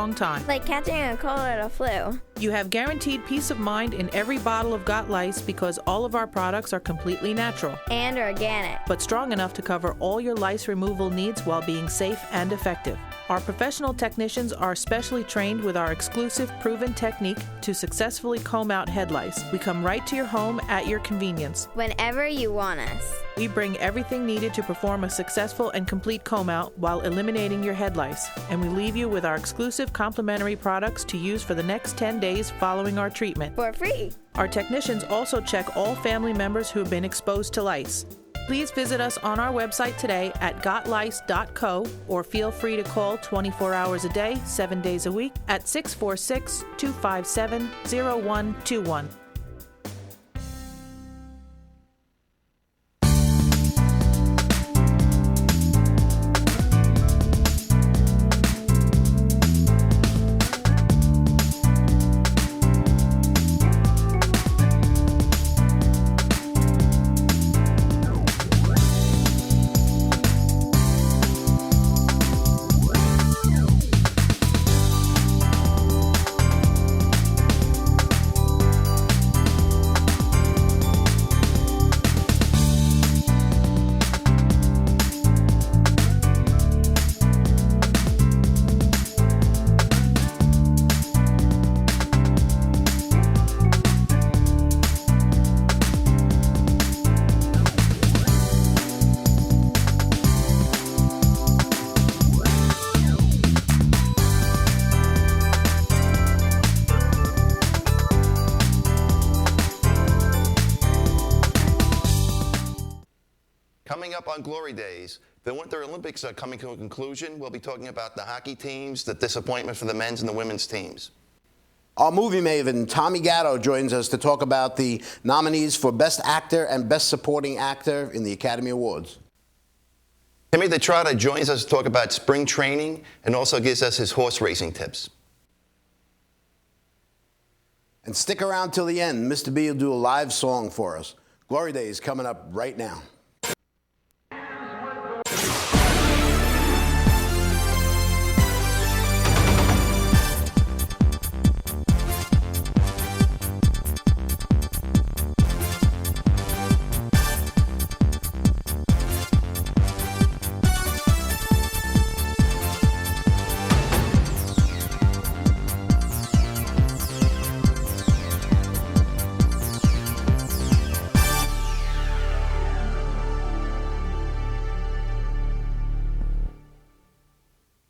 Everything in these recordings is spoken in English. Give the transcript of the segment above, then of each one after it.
long time. Like catching a cold or the flu. You have guaranteed peace of mind in every bottle of Got Lice because all of our products are completely natural And organic. but strong enough to cover all your lice removal needs while being safe and effective. Our professional technicians are specially trained with our exclusive proven technique to successfully comb out head lice. We come right to your home at your convenience. Whenever you want us. We bring everything needed to perform a successful and complete comb out while eliminating your head lice. And we leave you with our exclusive complimentary products to use for the next 10 days following our treatment. For free. Our technicians also check all family members who have been exposed to lice. Please visit us on our website today at gotlice.co or feel free to call 24 hours a day, 7 days a week at 646-257-0121. Coming up on Glory Days, the Winter Olympics are coming to a conclusion. We'll be talking about the hockey teams, the disappointment for the men's and the women's teams. Our movie maven, Tommy Gatto, joins us to talk about the nominees for Best Actor and Best Supporting Actor in the Academy Awards. Timmy the Trotter joins us to talk about spring training and also gives us his horse racing tips. And stick around till the end. Mr. B will do a live song for us. Glory Days coming up right now.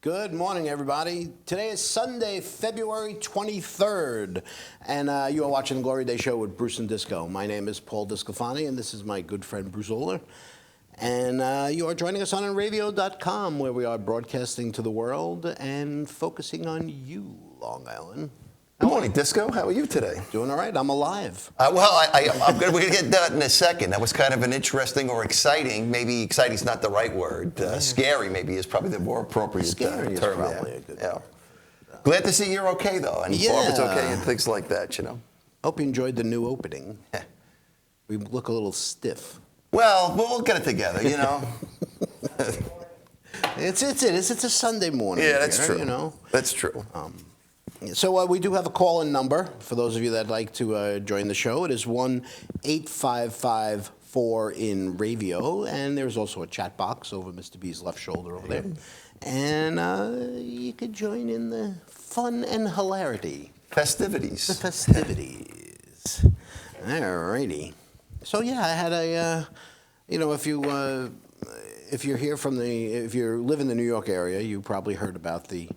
Good morning, everybody. Today is Sunday, February 23rd, and you are watching the Glory Day Show with Bruce and Disco. My name is Paul Discofani, and this is my good friend Bruce Oler. And you are joining us on radio.com, where we are broadcasting to the world and focusing on you, Long Island. Good morning, Disco. How are you today? Doing all right. I'm alive. We're going to get to that in a second. That was kind of an interesting or exciting. Maybe exciting is not the right word. Scary maybe is probably the more appropriate Scary term. Is probably a good word. Glad to see you're okay, though. And Barbara's okay and things like that, you know. Hope you enjoyed the new opening. We look a little stiff. Well, we'll get it together, you know. It's a Sunday morning. Yeah, that's true. You know. That's true. So we do have a call-in number for those of you that like to join the show. It is 1-855-4-IN-RAVIO, and there's also a chat box over Mr. B's left shoulder over there. And you could join in the fun and hilarity. Festivities. The festivities. All righty. So yeah, I had a, if you live in the New York area, you probably heard about the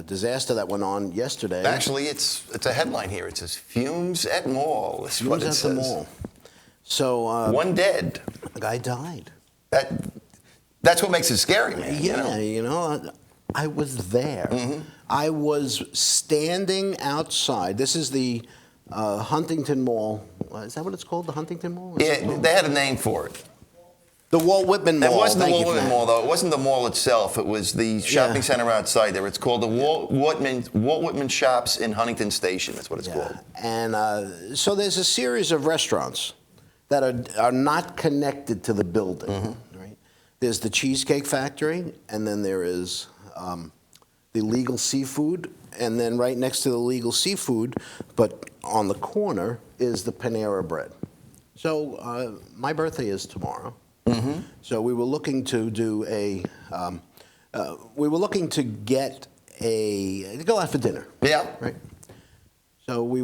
disaster that went on yesterday. Actually, it's a headline here. It says fumes at mall. That's what it says. Fumes at the mall. So one dead. A guy died. That's what makes it scary, man. Yeah, I was there. Mm-hmm. I was standing outside. This is the Huntington Mall. Is that what it's called? The Huntington Mall? Yeah, they had a name for it. The Walt Whitman Mall. It wasn't the Walt Whitman Mall, though. It wasn't the mall itself. It was the shopping center outside there. It's called the Walt Whitman Shops in Huntington Station. That's what it's called. And so there's a series of restaurants that are not connected to the building. Mm-hmm. Right? There's the Cheesecake Factory, and then there is the Legal Seafood and then right next to the legal seafood, but on the corner, is the Panera Bread. So my birthday is tomorrow. Mm-hmm. So we were looking to do we were looking to get to go out for dinner. Yeah. Right. So we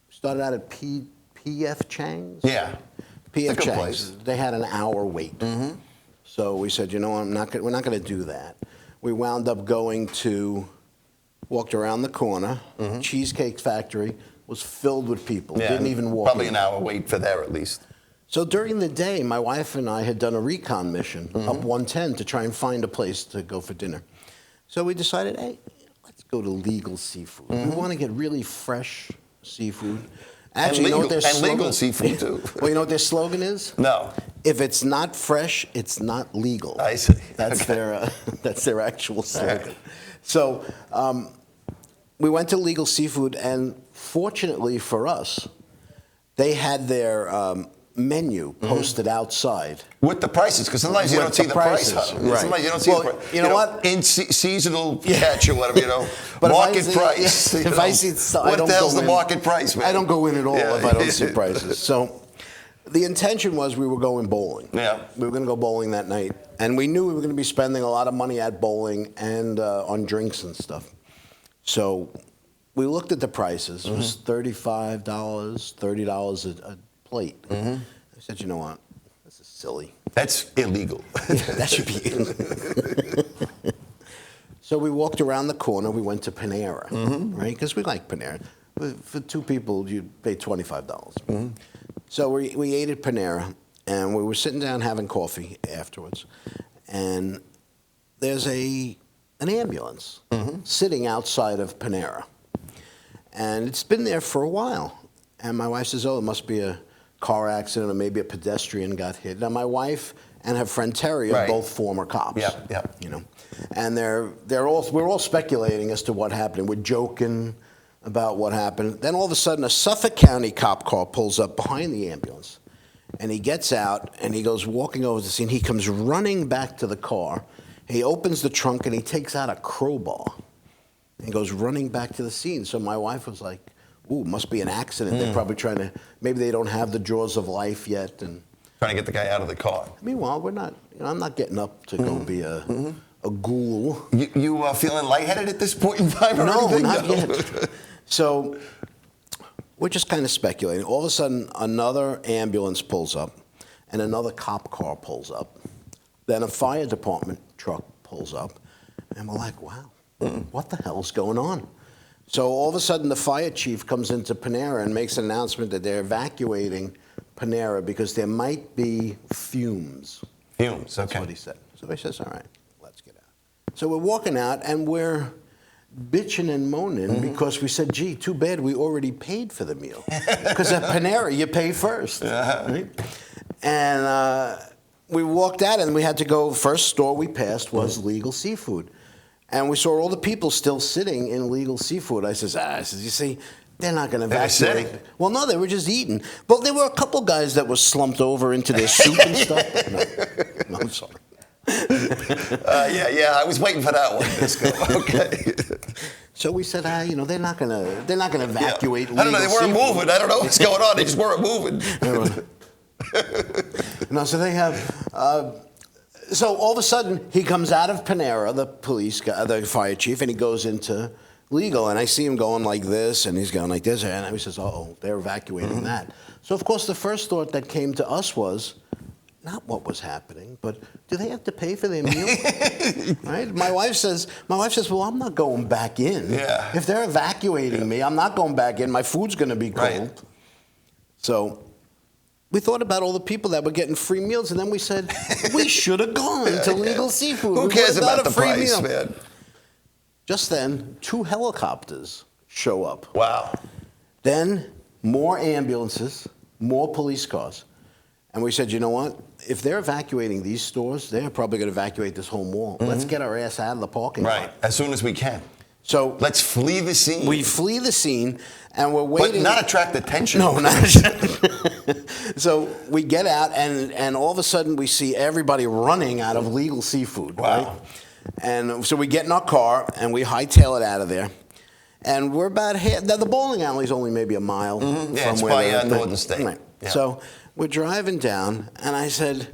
started out at P.F. Chang's. Yeah. P.F. It's a good Chang's. place. They had an hour wait. Mm-hmm. So we said, we're not going to do that. We wound up walked around the corner. Mm-hmm. Cheesecake Factory was filled with people. Yeah, Didn't even walk probably in. an hour wait for there at least. So during the day, my wife and I had done a recon mission up 110 to try and find a place to go for dinner. So we decided, hey, let's go to Legal Seafood. We want to get really fresh seafood. Actually, you know what their slogan legal is? seafood too. Well, you know what their slogan is? No. If it's not fresh, it's not legal. I see. That's their actual slogan. Right. So we went to Legal Seafood, and fortunately for us, they had their menu posted outside. With the prices, because sometimes you don't see the price. Right. Sometimes you don't see the price. You know what? In seasonal catch or whatever, But market price. If I see, what the hell's the market price, man? I don't go in at all if I don't see prices. So the intention was we were going bowling. Yeah. We were going to go bowling that night. And we knew we were going to be spending a lot of money at bowling and on drinks and stuff. So we looked at the prices. It was $35, $30 a plate. I said, you know what? This is silly. That's illegal. That should be illegal. So we walked around the corner. We went to Panera, right? Because we like Panera. For two people, you pay $25. So we ate at Panera, and we were sitting down having coffee afterwards. And there's an ambulance sitting outside of Panera. And it's been there for a while. And my wife says, oh, it must be a car accident or maybe a pedestrian got hit. Now, my wife and her friend Terry are both former cops. Yeah. You know, and we're all speculating as to what happened. We're joking about what happened. Then all of a sudden, a Suffolk County cop car pulls up behind the ambulance, and he gets out and he goes walking over the scene. He comes running back to the car. He opens the trunk and he takes out a crowbar. He goes running back to the scene. So my wife was like, ooh, must be an accident. They're probably trying to, maybe they don't have the jaws of life yet. And trying to get the guy out of the car. Meanwhile, we're not, I'm not getting up to go be a ghoul. You feeling lightheaded at this point in time? No, not yet. So we're just kind of speculating. All of a sudden, another ambulance pulls up and another cop car pulls up. Then a fire department truck pulls up. And we're like, wow, what the hell's going on? So all of a sudden, the fire chief comes into Panera and makes an announcement that they're evacuating Panera because there might be fumes. Fumes, okay. That's what he said. So he says, all right, let's get out. So we're walking out, and we're bitching and moaning because we said, gee, too bad we already paid for the meal. Because at Panera, you pay first. Right? And we walked out, and we had to go, first store we passed was Legal Seafood. And we saw all the people still sitting in Legal Seafood. I says, you see, they're not going to evacuate. They were sitting? Well, no, they were just eating. But there were a couple guys that were slumped over into their soup and stuff. No, I'm sorry. I was waiting for that one. Disco. Okay. So we said, they're not going to evacuate. I don't know. They weren't moving. I don't know what's going on. They just weren't moving. No, so they have. So all of a sudden, he comes out of Panera, the police guy, the fire chief, and he goes into Legal, and I see him going like this, and he's going like this, and he says, uh-oh, they're evacuating that. So, of course, the first thought that came to us was, not what was happening, but do they have to pay for their meal? Right? My wife says, well, I'm not going back in. Yeah. If they're evacuating me, I'm not going back in. My food's going to be cold. Right. So we thought about all the people that were getting free meals, and then we said, we should have gone to Legal Seafood. Who cares about the price, man? Just then, 2 helicopters show up. Wow. Then, more ambulances, more police cars. And we said, you know what? If they're evacuating these stores, they're probably going to evacuate this whole mall. Let's get our ass out of the parking lot. Right, as soon as we can. So let's flee the scene. We flee the scene, and we're waiting. But not attract attention. No, not. So we get out, and all of a sudden we see everybody running out of Legal Seafood. Wow. Right? And so we get in our car and we hightail it out of there. And we're about half. Now the bowling alley is only maybe a mile Yeah, from it's where by the Northern State. Right. Yeah. So we're driving down, and I said,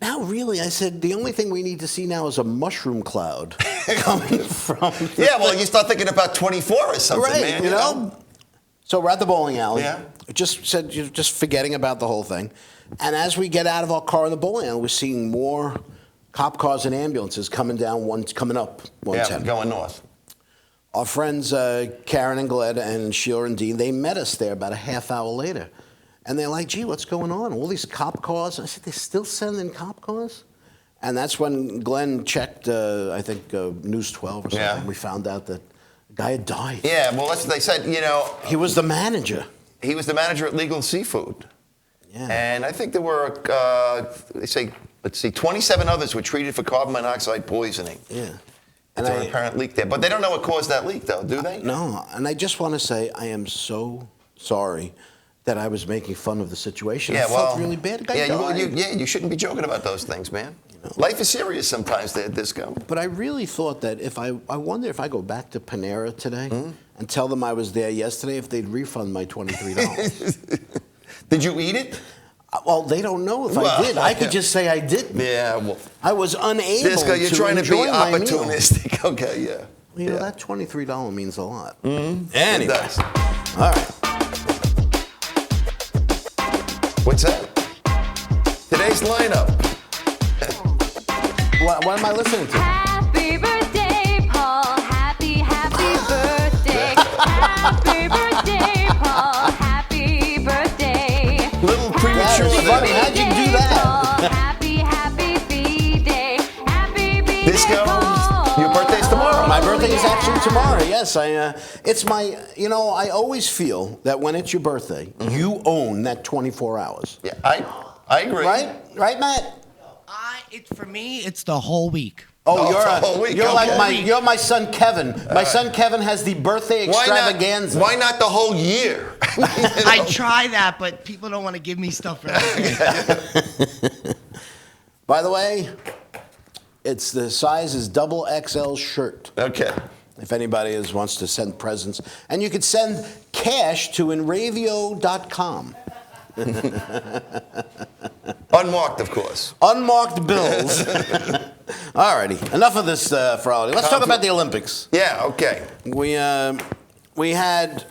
"Now, really?" I said, "The only thing we need to see now is a mushroom cloud coming from." Yeah, well, you start thinking about 24 or something, Right, man. you know. So we're at the bowling alley. Yeah. Just forgetting about the whole thing, and as we get out of our car in the bowling alley, we're seeing more cop cars and ambulances coming up 110. Yeah, going north. Our friends Karen and Gled and Sheila and Dean, they met us there about a half hour later. And they're like, "Gee, what's going on? All these cop cars?" I said, "They're still sending cop cars?" And that's when Glenn checked, I think, News 12 or something. Yeah. We found out that the guy had died. Yeah, well, that's what they said, you know. He was the manager. He was the manager at Legal Seafood. Yeah. And I think there were, they say, 27 others were treated for carbon monoxide poisoning. Yeah. It's an apparent leak there. But they don't know what caused that leak, though, do they? No, and I just want to say I am so sorry that I was making fun of the situation. I felt really bad. The guy died. You shouldn't be joking about those things, man. Life is serious sometimes, there, Disco. But I really thought that I wonder if I go back to Panera today and tell them I was there yesterday, if they'd refund my $23. Did you eat it? Well, they don't know if I did. I could just say I didn't. Yeah, well. I was unable Disco, you're to trying to be enjoy my meal. opportunistic. Okay, yeah. You know, that $23 means a lot. Mm-hmm. Anyway. It does. All right. What's that? Today's lineup. What am I listening to? Happy birthday, Paul. Happy birthday. Happy birthday, Paul. Happy birthday. Little premature. That is funny. How'd you do that? Happy B-Day. Happy B-Day, Disco, Paul. your birthday's tomorrow. My birthday is actually tomorrow. Yes, it's my. You know, I always feel that when it's your birthday, you own that 24 hours. Yeah, I agree. Right, Matt. For me, it's the whole week. Oh, you're you're my son Kevin. My son Kevin has the birthday extravaganza. Why not the whole year? I try that, but people don't want to give me stuff for that. By the way, it's the size is double XL shirt. Okay. If anybody wants to send presents, and you could send cash to enravio.com. Unmarked, of course. Unmarked bills. Alrighty, enough of this frolic. Let's talk about the Olympics. Yeah, okay. We had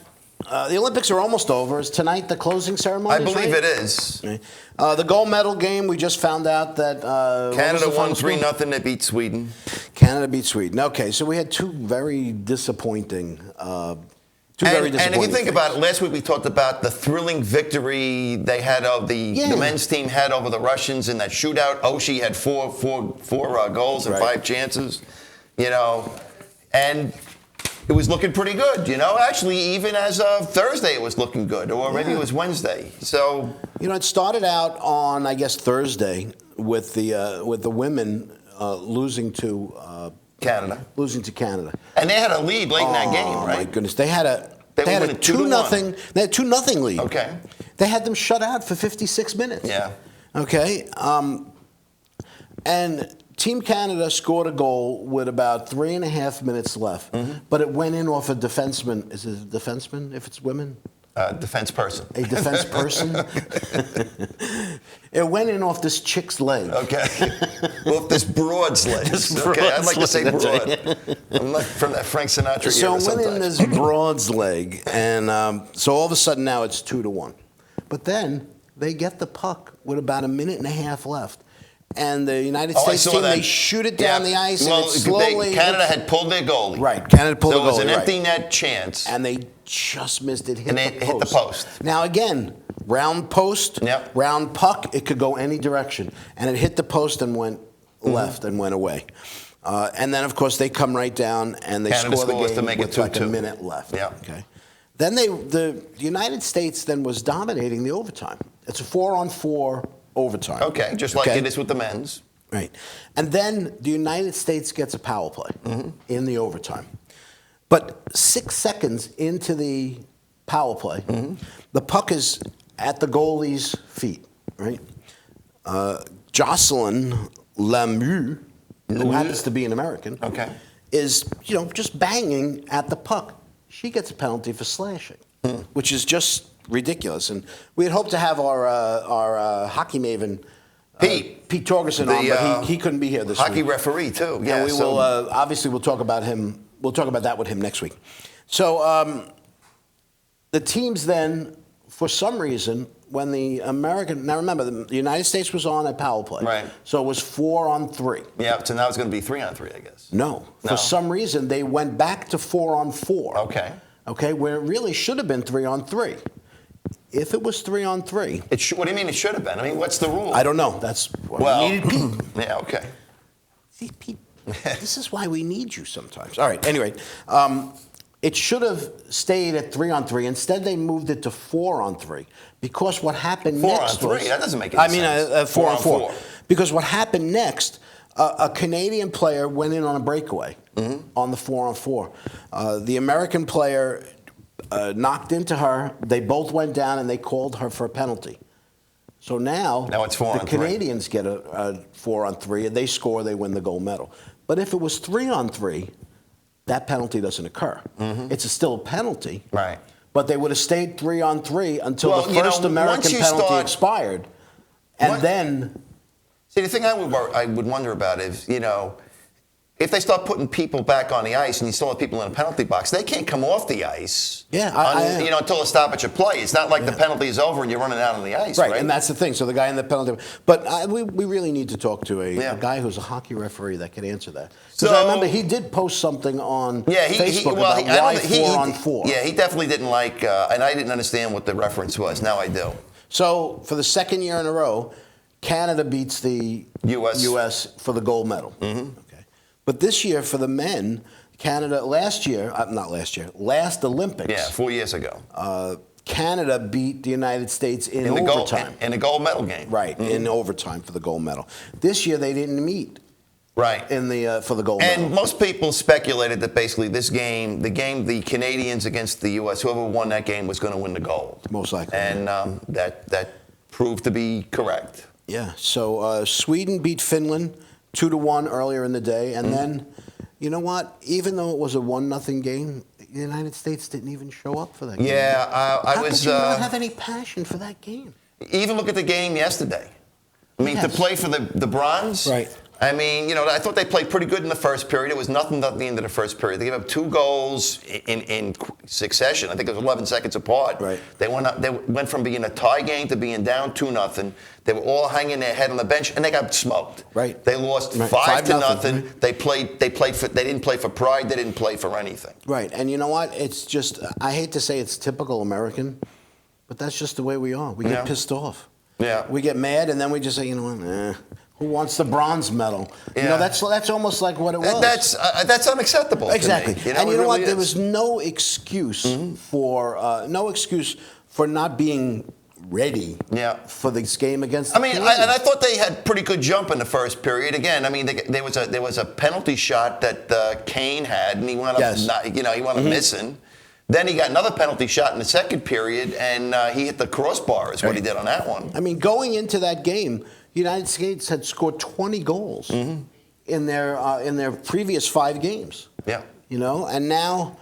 the Olympics are almost over. Is tonight the closing ceremony? I believe it is. The gold medal game. We just found out that Canada won 3-0. They beat Sweden. Canada beat Sweden. Okay, so we had two very disappointing. And if you think about it, last week we talked about the thrilling victory they had the men's team had over the Russians in that shootout. Oshie had four goals and 5 chances, you know, and it was looking pretty good, you know. Actually, even as of Thursday, it was looking good, or maybe it was Wednesday. So you know, it started out on I guess Thursday with the women losing to. Canada. Losing to Canada. And they had a lead late in that game, right? Oh, my goodness. They had a 2-0. They had 2-0 lead. Okay. They had them shut out for 56 minutes. Yeah. Okay. And Team Canada scored a goal with about 3.5 minutes left. But it went in off a defenseman. Is it a defenseman if it's women? Defense person. A defense person? It went in off this chick's leg. Okay. Well, this broad's legs. Okay, I'd like to say broad. I'm like from that Frank Sinatra So era it went in this broad's leg. And so all of a sudden now it's 2-1. But then they get the puck with about 1.5 minutes left. And the United States team, they shoot it down the ice and it slowly... Canada had pulled their goalie. Right, Canada pulled the goalie. So it was an empty net chance. And they just missed it, hit the post. Now again, round post, round puck, it could go any direction. And it hit the post and went left and went away. And then, of course, they come right down and they score the game to make with it 2-2. like a minute left. Yeah. Okay. Then the United States then was dominating the overtime. It's a 4-on-4 overtime. Okay, just like it is with the men's. Right. And then the United States gets a power play in the overtime. But 6 seconds into the power play, the puck is at the goalie's feet, right? Jocelyn Lemieux who happens to be an American, is just banging at the puck. She gets a penalty for slashing, which is just ridiculous. And we had hoped to have our hockey maven Pete Torgerson on, but he couldn't be here this week. Hockey referee too. Yeah, and we will obviously we'll talk about him. We'll talk about that with him next week. So the teams then, for some reason, when the American, now remember, the United States was on at power play. Right. So it was 4-on-3. Yeah, so now it's going to be 3-on-3, I guess. No. For some reason, they went back to 4-on-4. Okay. Okay, where it really should have been 3-on-3. If it was 3-on-3. What do you mean it should have been? I mean, what's the rule? I don't know. That's why we needed Pete. Yeah, okay. See, Pete, this is why we need you sometimes. All right, anyway. It should have stayed at 3-on-3. Instead, they moved it to 4-on-3 because what happened next was 4-on-3. That doesn't make any sense. 4-on-4. Because what happened next, a Canadian player went in on a breakaway on the 4-on-4. The American player knocked into her. They both went down and they called her for a penalty. So now it's 4-on-3. The Canadians get a 4-on-3 and they score. They win the gold medal. But if it was 3-on-3. That penalty doesn't occur. It's still a penalty. Right. But they would have stayed 3-on-3 until the first American penalty expired. And then... See, the thing I would wonder about is, if they start putting people back on the ice and you still have people in a penalty box, they can't come off the ice until a stoppage of play. It's not like the penalty is over and you're running out on the ice, right? And that's the thing. So the guy in the penalty... But we really need to talk to a guy who's a hockey referee that can answer that. Because I remember he did post something on Facebook about why 4-on-4. Yeah, he definitely didn't like... and I didn't understand what the reference was. Now I do. So for the second year in a row, Canada beats the U.S. for the gold medal. But this year, for the men, Canada, last Olympics. Yeah, 4 years ago. Canada beat the United States in overtime. In a gold medal game. Right, in overtime for the gold medal. This year, they didn't meet. Right. For the gold medal. And most people speculated that basically this game, the Canadians against the U.S., whoever won that game was going to win the gold. Most likely. And that proved to be correct. Yeah, so Sweden beat Finland 2-1 earlier in the day, and then, you know what? Even though it was a 1-0 game, the United States didn't even show up for that game. Yeah, How could you not have any passion for that game? Even look at the game yesterday. I mean, to play for the bronze. Right. I mean, I thought they played pretty good in the first period. It was nothing at the end of the first period. They gave up 2 goals in succession. I think it was 11 seconds apart. Right. They went from being a tie game to being down 2-0. They were all hanging their head on the bench, and they got smoked. Right. They lost 5-0. They didn't play for pride. They didn't play for anything. Right. And you know what? It's just, I hate to say it's typical American, but that's just the way we are. We get pissed off. Yeah. We get mad, and then we just say, you know what? Who wants the bronze medal? Yeah. That's almost like what it was. That's unacceptable. Exactly. To me. And you know what? Really there was no excuse for not being ready for this game against. I thought they had pretty good jump in the first period. Again, I mean, there was a penalty shot that Kane had, and he wound up missing. Then he got another penalty shot in the second period, and he hit the crossbar. Is what he did on that one. I mean, going into that game, the United States had scored 20 goals in their previous 5 games. Yeah. And now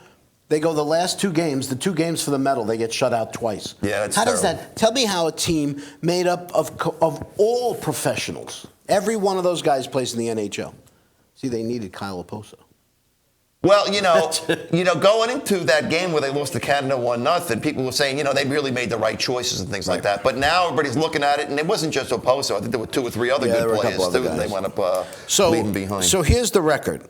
they go the last 2 games, the 2 games for the medal, they get shut out twice. Yeah, that's How terrible. does that? Tell me how a team made up of all professionals, every one of those guys plays in the NHL. See, they needed Kyle Oposo. Well, going into that game where they lost to Canada 1-0, people were saying, they really made the right choices and things like that. But now everybody's looking at it, and it wasn't just Oposo. I think there were 2 or 3 other good players too. They wound up leaving behind. So here's the record: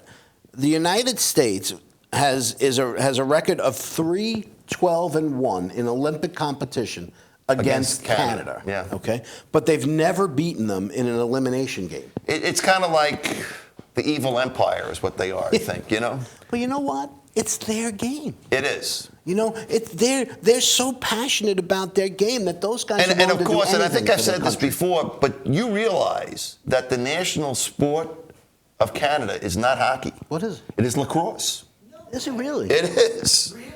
the United States has a record of 3-12-1 in Olympic competition against Canada. Yeah. Okay, but they've never beaten them in an elimination game. It's kind of like the evil empire is what they are, I think, But you know what? It's their game. It is. They're so passionate about their game that those guys are and of course, to do and I think anything I've said this before, but you realize that the national sport of Canada is not hockey. What is it? It is lacrosse. Is it really? It is. Really?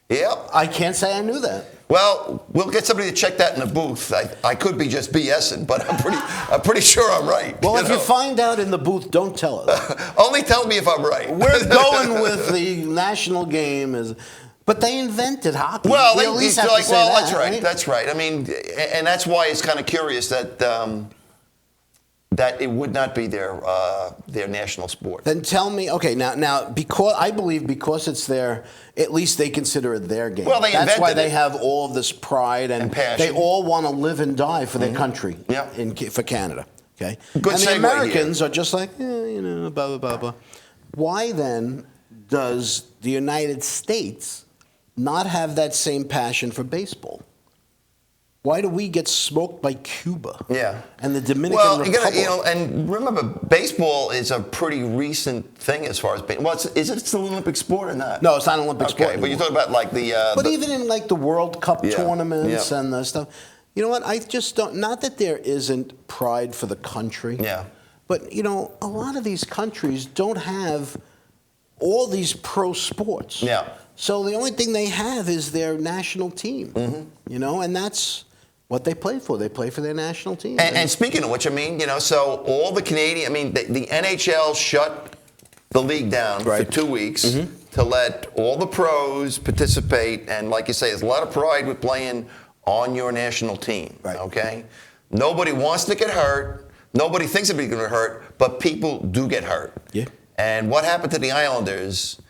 Yep. I can't say I knew that. Well, we'll get somebody to check that in the booth. I could be just BSing, but I'm pretty sure I'm right. Well, if you find out in the booth, don't tell us. Only tell me if I'm right. We're going with the national game but they invented hockey. Well, we at least have to say that, that's right. That's right. I mean, and that's why it's kind of curious that that it would not be their national sport. Then tell me, okay, now because it's their, at least they consider it their game. Well, that's why they it. have all of this pride and passion. They all want to live and die for their country. Yeah. For Canada. Okay. Good and the segue Americans here. are just like, blah blah blah blah. Why then does the United States not have that same passion for baseball? Why do we get smoked by Cuba? Yeah. And the Dominican Republic? And remember, baseball is a pretty recent thing as far as baseball. Well, is it still an Olympic sport or not? No, it's not an Olympic sport. Okay, but you're talking about like the. But even in like the World Cup tournaments Yeah. and the stuff, you know what? I just don't. Not that there isn't pride for the country. Yeah. But a lot of these countries don't have all these pro sports. Yeah. So the only thing they have is their national team. Mm-hmm. And that's what they play for. They play for their national team. And speaking of which, so all the Canadian, the NHL shut the league down for 2 weeks to let all the pros participate. And like you say, there's a lot of pride with playing on your national team. Right. Okay? Nobody wants to get hurt. Nobody thinks they're going to hurt, but people do get hurt. Yeah. And what happened to the Islanders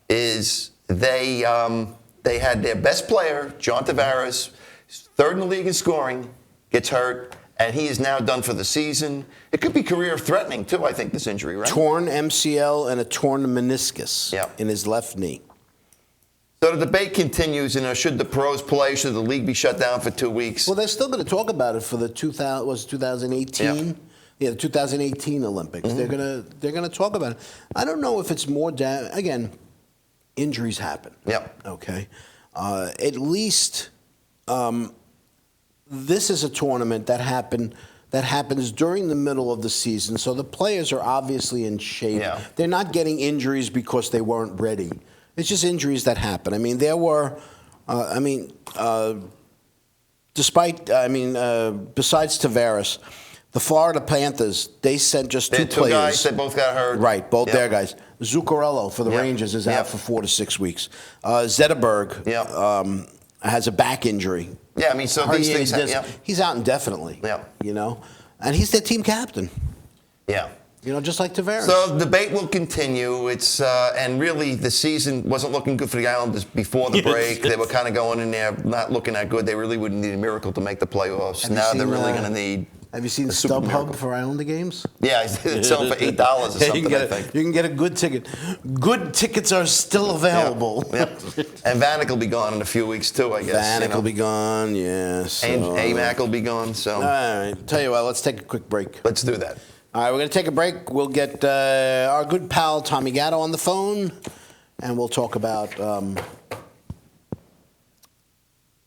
is they had their best player, John Tavares, third in the league in scoring, gets hurt, and he is now done for the season. It could be career-threatening, too, I think, this injury, right? Torn MCL and a torn meniscus in his left knee. So the debate continues, should the pros play? Should the league be shut down for 2 weeks? Well, they're still going to talk about it for the 2018? Yeah, the 2018 Olympics. Mm-hmm. They're gonna talk about it. I don't know if it's more again, injuries happen. Yep. Okay. At least this is a tournament that happens during the middle of the season, so the players are obviously in shape. Yeah. They're not getting injuries because they weren't ready. It's just injuries that happen. There were, besides Tavares, the Florida Panthers, they sent just two players. Guys, they both got hurt. Right, both their guys. Zuccarello for the Rangers is out for 4 to 6 weeks. Zetterberg has a back injury. Yeah, so these things he's out indefinitely. Yeah. And he's their team captain. Yeah. Just like Tavares. So the debate will continue. It's and really the season wasn't looking good for the Islanders before the break. They were kind of going in there not looking that good. They really would need a miracle to make the playoffs. Now they're really going to need. Have you seen StubHub for Islander games? Yeah, it's selling for $8 or something. I think you can get a good ticket. Good tickets are still available. Yeah. And Vanek will be gone in a few weeks too, I guess. Vanek will be gone. Yes. And AMAC will be gone. So. All right. Tell you what. Let's take a quick break. Let's do that. All right, we're going to take a break. We'll get our good pal Tommy Gatto on the phone, and we'll talk about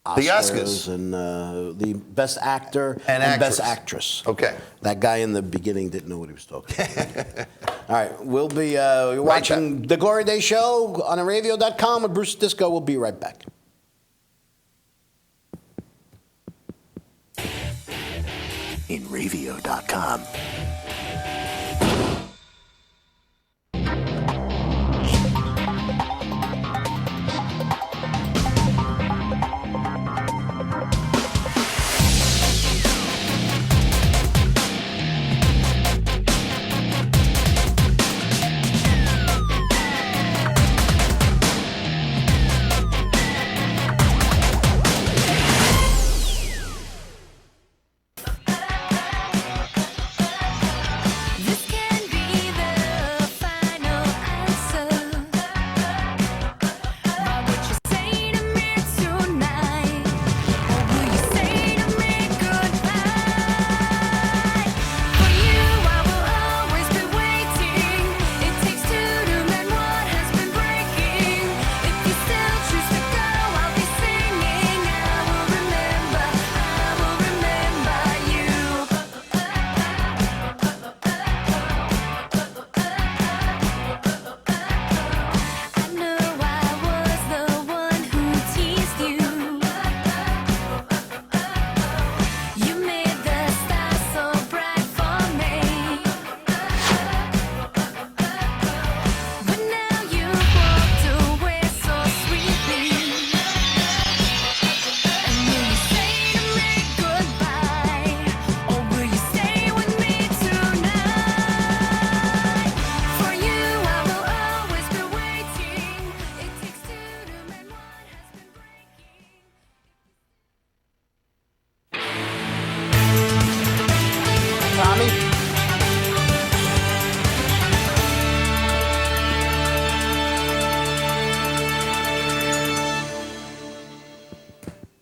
the Oscars and the Best Actor and Best Actress. Okay. That guy in the beginning didn't know what he was talking about. All right, we'll be watching The Glory Day Show on radio.com with Bruce Disco. We'll be right back. In radio.com.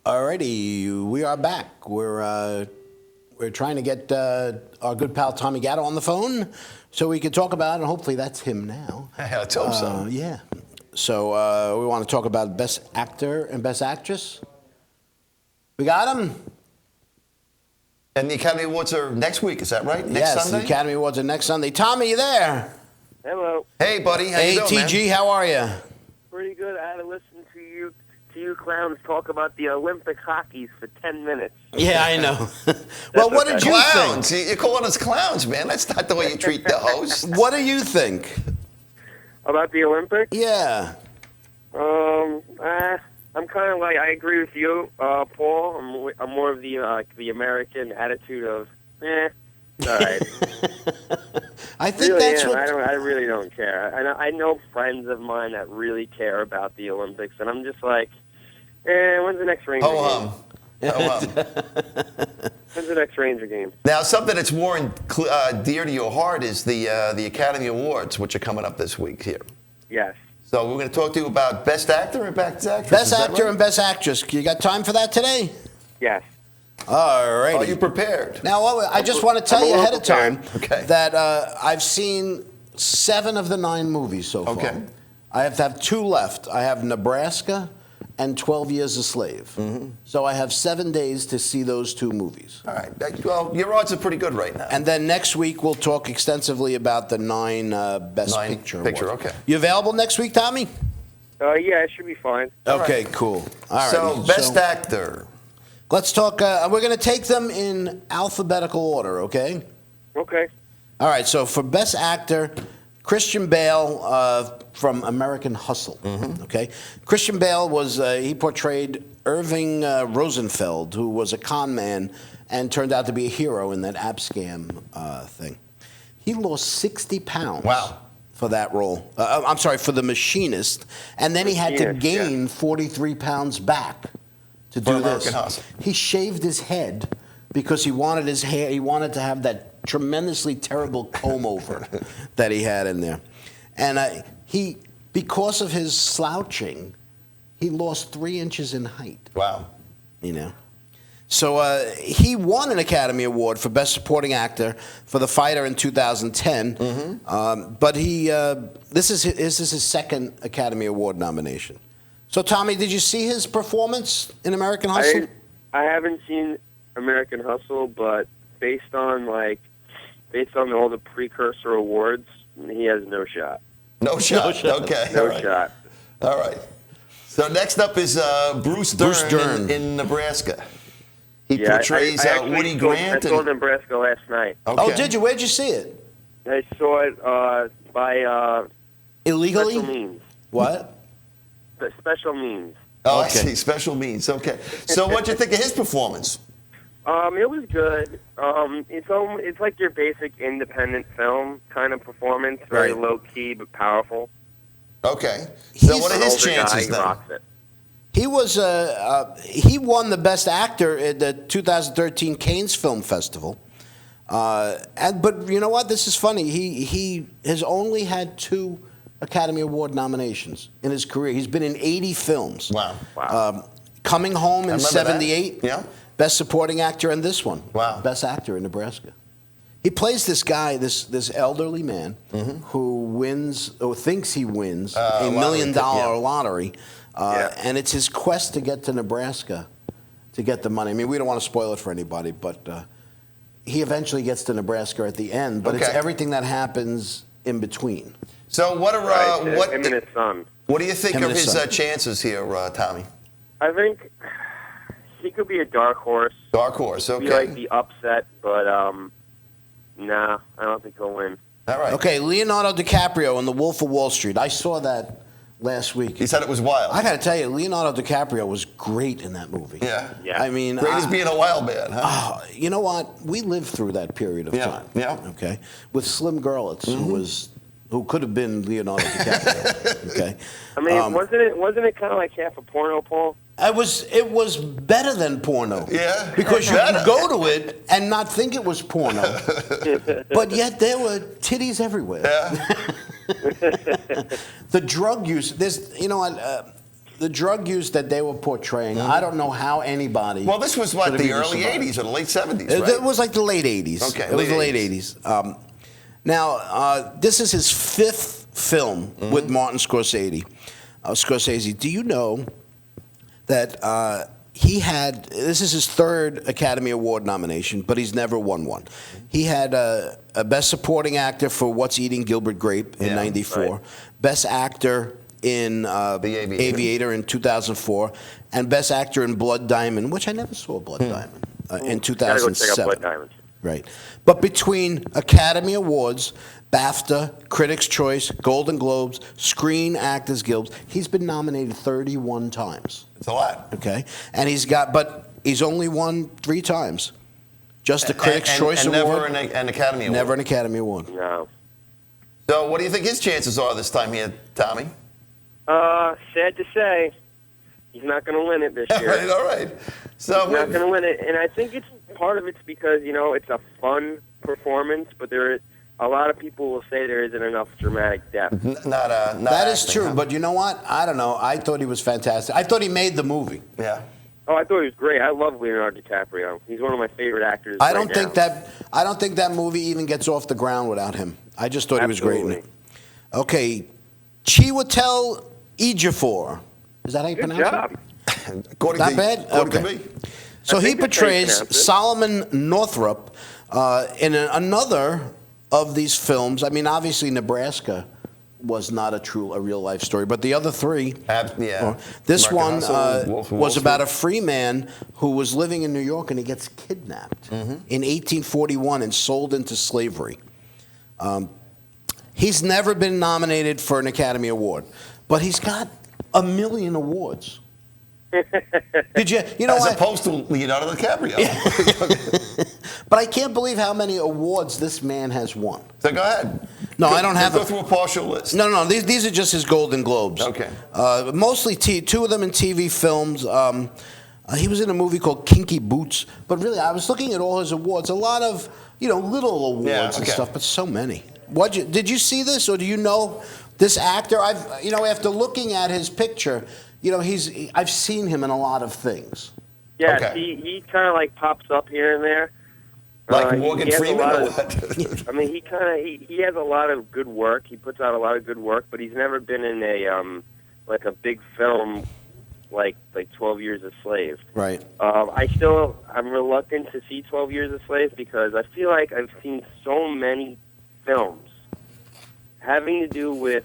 Alrighty, we are back. We're trying to get our good pal Tommy Gatto on the phone so we can talk about it. And hopefully that's him now. Let's hope so. Yeah. So we want to talk about Best Actor and Best Actress. We got him. And the Academy Awards are next week, is that right? Next Sunday? Yes, the Academy Awards are next Sunday. Tommy, you there? Hello. Hey, buddy. How you doing, man? ATG, how are you? Pretty good. I had to listen to you clowns talk about the Olympic hockeys for 10 minutes. Yeah, I know. Well, what did you Clowns. think? You're calling us clowns, man. That's not the way you treat the host. What do you think? About the Olympics? Yeah. I'm kind of like, I agree with you, Paul. I'm more of the American attitude of, all right. I think really that's am. what... I really don't care. I know friends of mine that really care about the Olympics, and I'm just like, when's the next Ranger game? When's the next Ranger game? Now, something that's more dear to your heart is the Academy Awards, which are coming up this week here. Yes. So we're going to talk to you about Best Actor and Best Actress. Best Actor and Best Actress. You got time for that today? Yes. All right. Are you prepared? Now, I just want to tell you ahead of time Okay. that I've seen 7 of the 9 movies so far. Okay. I have to have 2 left. I have Nebraska and 12 Years a Slave. Mm-hmm. So I have 7 days to see those 2 movies. All right. Well, your odds are pretty good right now. And then next week we'll talk extensively about the 9 Best Picture awards. Okay. You available next week, Tommy? Yeah, it should be fine. Okay, cool. All right. So, Best Actor. Let's talk. We're going to take them in alphabetical order, okay? Okay. All right, so for Best Actor, Christian Bale from American Hustle, okay? Christian Bale he portrayed Irving Rosenfeld, who was a con man and turned out to be a hero in that app scam thing. He lost 60 pounds. Wow. For that role. I'm sorry, for The Machinist. And then he had to gain 43 pounds back to do this. American Hustle. He shaved his head because he wanted his hair, he wanted to have that tremendously terrible comb over that he had in there. And because of his slouching, he lost 3 inches in height. Wow. You know. So he won an Academy Award for Best Supporting Actor for The Fighter in 2010. But this is his second Academy Award nomination. So, Tommy, did you see his performance in American Hustle? I haven't seen American Hustle, but based on all the precursor awards, he has no shot. No shot. Okay. No All right. shot. All right. So next up is Bruce Dern. In Nebraska. He portrays Woody Grant. I saw Nebraska last night. Okay. Oh, did you? Where'd you see it? I saw it by Illegally? Special Means. What? The Special Means. Oh, Okay. I see. Special Means. Okay. So what'd you think of his performance? It was good. It's like your basic independent film kind of performance, very Right. low key but powerful. Okay. So what are An his older chances guy, he then? rocks it. He was he won the Best Actor at the 2013 Cannes Film Festival. But you know what? This is funny. He has only had 2 Academy Award nominations in his career. He's been in 80 films. Wow. Coming Home in remember '78. that. Yeah. Best Supporting Actor in this one. Wow. Best Actor in Nebraska. He plays this guy, this elderly man, who wins or thinks he wins a $1 million lottery, and it's his quest to get to Nebraska to get the money. I mean, we don't want to spoil it for anybody, but he eventually gets to Nebraska at the end. But it's everything that happens in between. So what are him and his son. What do you think Him of and his his son. chances here, Tommy? I think he could be a dark horse. Dark horse. Okay. Be like the upset, but nah, I don't think he'll win. All right. Okay, Leonardo DiCaprio in The Wolf of Wall Street. I saw that last week. He said it was wild. I got to tell you, Leonardo DiCaprio was great in that movie. Yeah. Yeah. I mean, Great as being a wild man, huh? you know what? We lived through that period of time. Yeah. Okay. With Slim Gerlitz, who could have been Leonardo DiCaprio. Okay. I mean, wasn't it kind of like half a porno, Paul? It was better than porno. Yeah. Because you could go to it and not think it was porno, but yet there were titties everywhere. Yeah. The drug use. There's, you know what? the drug use that they were portraying, I don't know how anybody. Well, this was what, could have the even early survived. 80s or the late 70s, right? It was like the late 80s. Okay, it was the late 80s. Now, this is his 5th film with Martin Scorsese. Scorsese, do you know that this is his 3rd Academy Award nomination, but he's never won one. He had a Best Supporting Actor for What's Eating Gilbert Grape in '94, right. Best Actor in The Aviator in 2004, and Best Actor in Blood Diamond, which I never saw Blood Diamond, in Gotta go check out 2007. Blood Diamond. Right. But between Academy Awards, BAFTA, Critics' Choice, Golden Globes, Screen Actors Guild, he's been nominated 31 times. It's a lot. Okay? And but he's only won 3 times. Just the Critics' Choice and Award. never an Academy Award. Never an Academy Award. No. So what do you think his chances are this time here, Tommy? Sad to say, he's not going to win it this year. All right. So He's not going to win it, and I think part of it's because it's a fun performance, but a lot of people will say there isn't enough dramatic depth. That is true, but you know what? I don't know. I thought he was fantastic. I thought he made the movie. Yeah. Oh, I thought he was great. I love Leonardo DiCaprio. He's one of my favorite actors. I don't think that movie even gets off the ground without him. I just thought he was great in it. Okay, Chiwetel Ejiofor. Is that how you Good pronounce job. it? Not bad? Okay. So he think that's how you portrays pronounce it. Solomon Northup in another of these films. I mean, obviously Nebraska was not a real life story, but the other 3. This American one Hustle, Wolf of Wall was Street. about a free man who was living in New York and he gets kidnapped in 1841 and sold into slavery. He's never been nominated for an Academy Award, but he's got 1 million awards. Did you know As what? opposed to Leonardo DiCaprio. But I can't believe how many awards this man has won. So go ahead. No, I don't have Go through a partial list. No. These are just his Golden Globes. Okay. Mostly 2 of them in TV films. He was in a movie called Kinky Boots. But really, I was looking at all his awards. A lot of little awards and stuff, but so many. Did you see this, or do you know this actor? After looking at his picture, I've seen him in a lot of things. Yeah, Okay. he kind of like pops up here and there. Like Morgan he has a Freeman lot or of- what? I mean, he has a lot of good work. He puts out a lot of good work, but he's never been in a big film like 12 Years a Slave. Right. I'm reluctant to see 12 Years a Slave because I feel like I've seen so many films having to do with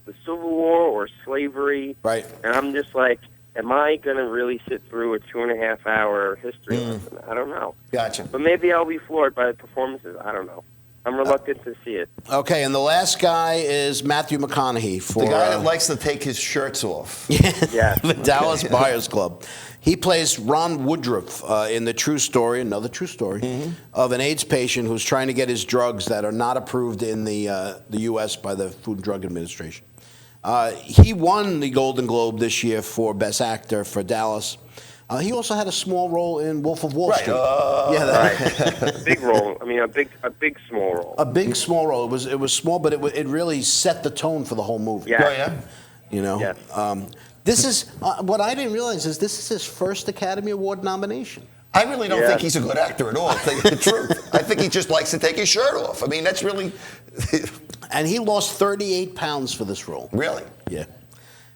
the Civil War or slavery. Right. And I'm just like, am I going to really sit through a 2.5-hour history lesson? I don't know. Gotcha. But maybe I'll be floored by the performances. I don't know. I'm reluctant to see it. Okay, and the last guy is Matthew McConaughey for The guy that likes to take his shirts off. Yes. the Dallas Buyers Club. He plays Ron Woodruff in the true story, another true story, of an AIDS patient who's trying to get his drugs that are not approved in the U.S. by the Food and Drug Administration. He won the Golden Globe this year for Best Actor for Dallas. He also had a small role in Wolf of Wall Street. Right. Big role. I mean, a big small role. A big small role. It was small, but it really set the tone for the whole movie. Yeah. Oh, yeah? You know. Yes. This is what I didn't realize is this is his first Academy Award nomination. I really don't think he's a good actor at all, to tell you the truth. I think he just likes to take his shirt off. I mean, that's really... And he lost 38 pounds for this role. Really? Yeah.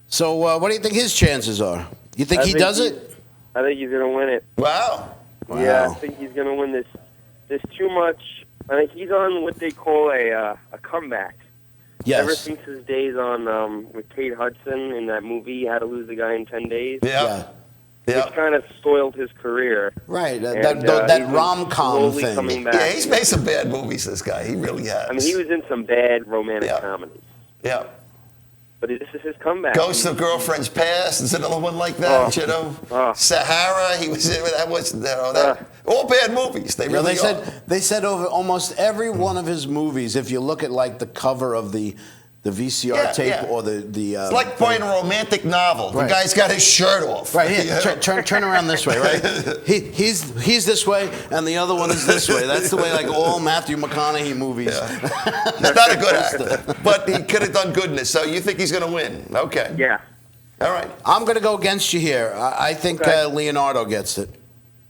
So what do you think his chances are? You think he does it? I think he's going to win it. Wow. Yeah, I think he's going to win this. There's too much. I think he's on what they call a comeback. Yes. Ever since his days on with Kate Hudson in that movie, How to Lose a Guy in 10 Days. Yeah. Which kind of spoiled his career. Right, And, that he's rom-com slowly thing. coming back. Yeah, he's made some bad movies, this guy. He really has. I mean, he was in some bad romantic comedies. Yeah. But this is his comeback. Ghost of Girlfriend's Past is another one like that, you know. Sahara, he was in. That was all bad movies. They really are. They said over almost every one of his movies, if you look at like the cover of the VCR tape or the it's like playing a romantic novel. Right. The guy's got his shirt off. Right here, turn around this way, right? He's this way, and the other one is this way. That's the way like all Matthew McConaughey movies. He's not a good actor, but he could have done goodness. So you think he's going to win? Okay. Yeah. All right. I'm going to go against you here. I think Leonardo gets it.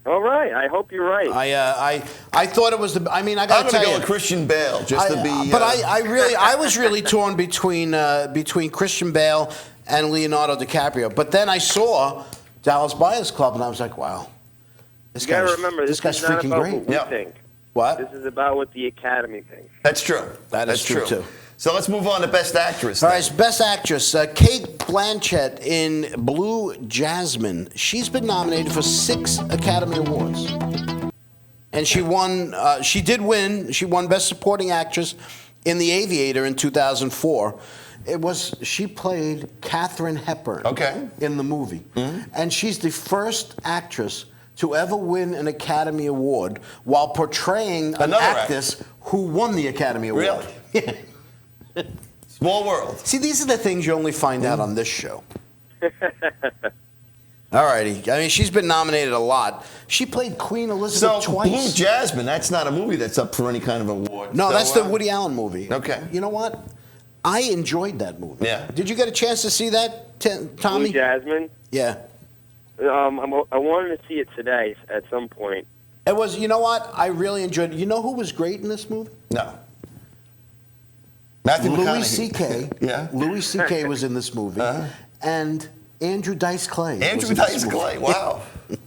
All right. I hope you're right. I thought it was the. I mean, I got to tell you, I'm going to go with Christian Bale just to be. But I was really torn between Christian Bale and Leonardo DiCaprio. But then I saw Dallas Buyers Club, and I was like, wow, this guy's freaking great. What we think. What? This is about what the Academy thinks. That's true. That's true too. So let's move on to Best Actress. All right, so Best Actress, Kate Blanchett in Blue Jasmine. She's been nominated for 6 Academy Awards, and she won. She did win. She won Best Supporting Actress in The Aviator in 2004. She played Katharine Hepburn. In the movie, and she's the first actress to ever win an Academy Award while portraying an actress who won the Academy Award. Really? Yeah. Small world. See, these are the things you only find out on this show. All righty. I mean, she's been nominated a lot. She played Queen Elizabeth twice. Blue Jasmine, that's not a movie that's up for any kind of award. No, that's the Woody Allen movie. Okay. You know what? I enjoyed that movie. Yeah. Did you get a chance to see that, Tommy? Blue Jasmine? Yeah. I wanted to see it today at some point. It was, you know what? I really enjoyed it. You know who was great in this movie? No. Matthew Louis McConaughey. C.K. Yeah. Louis C.K. was in this movie. And Andrew Dice Clay. Andrew Dice Clay, wow.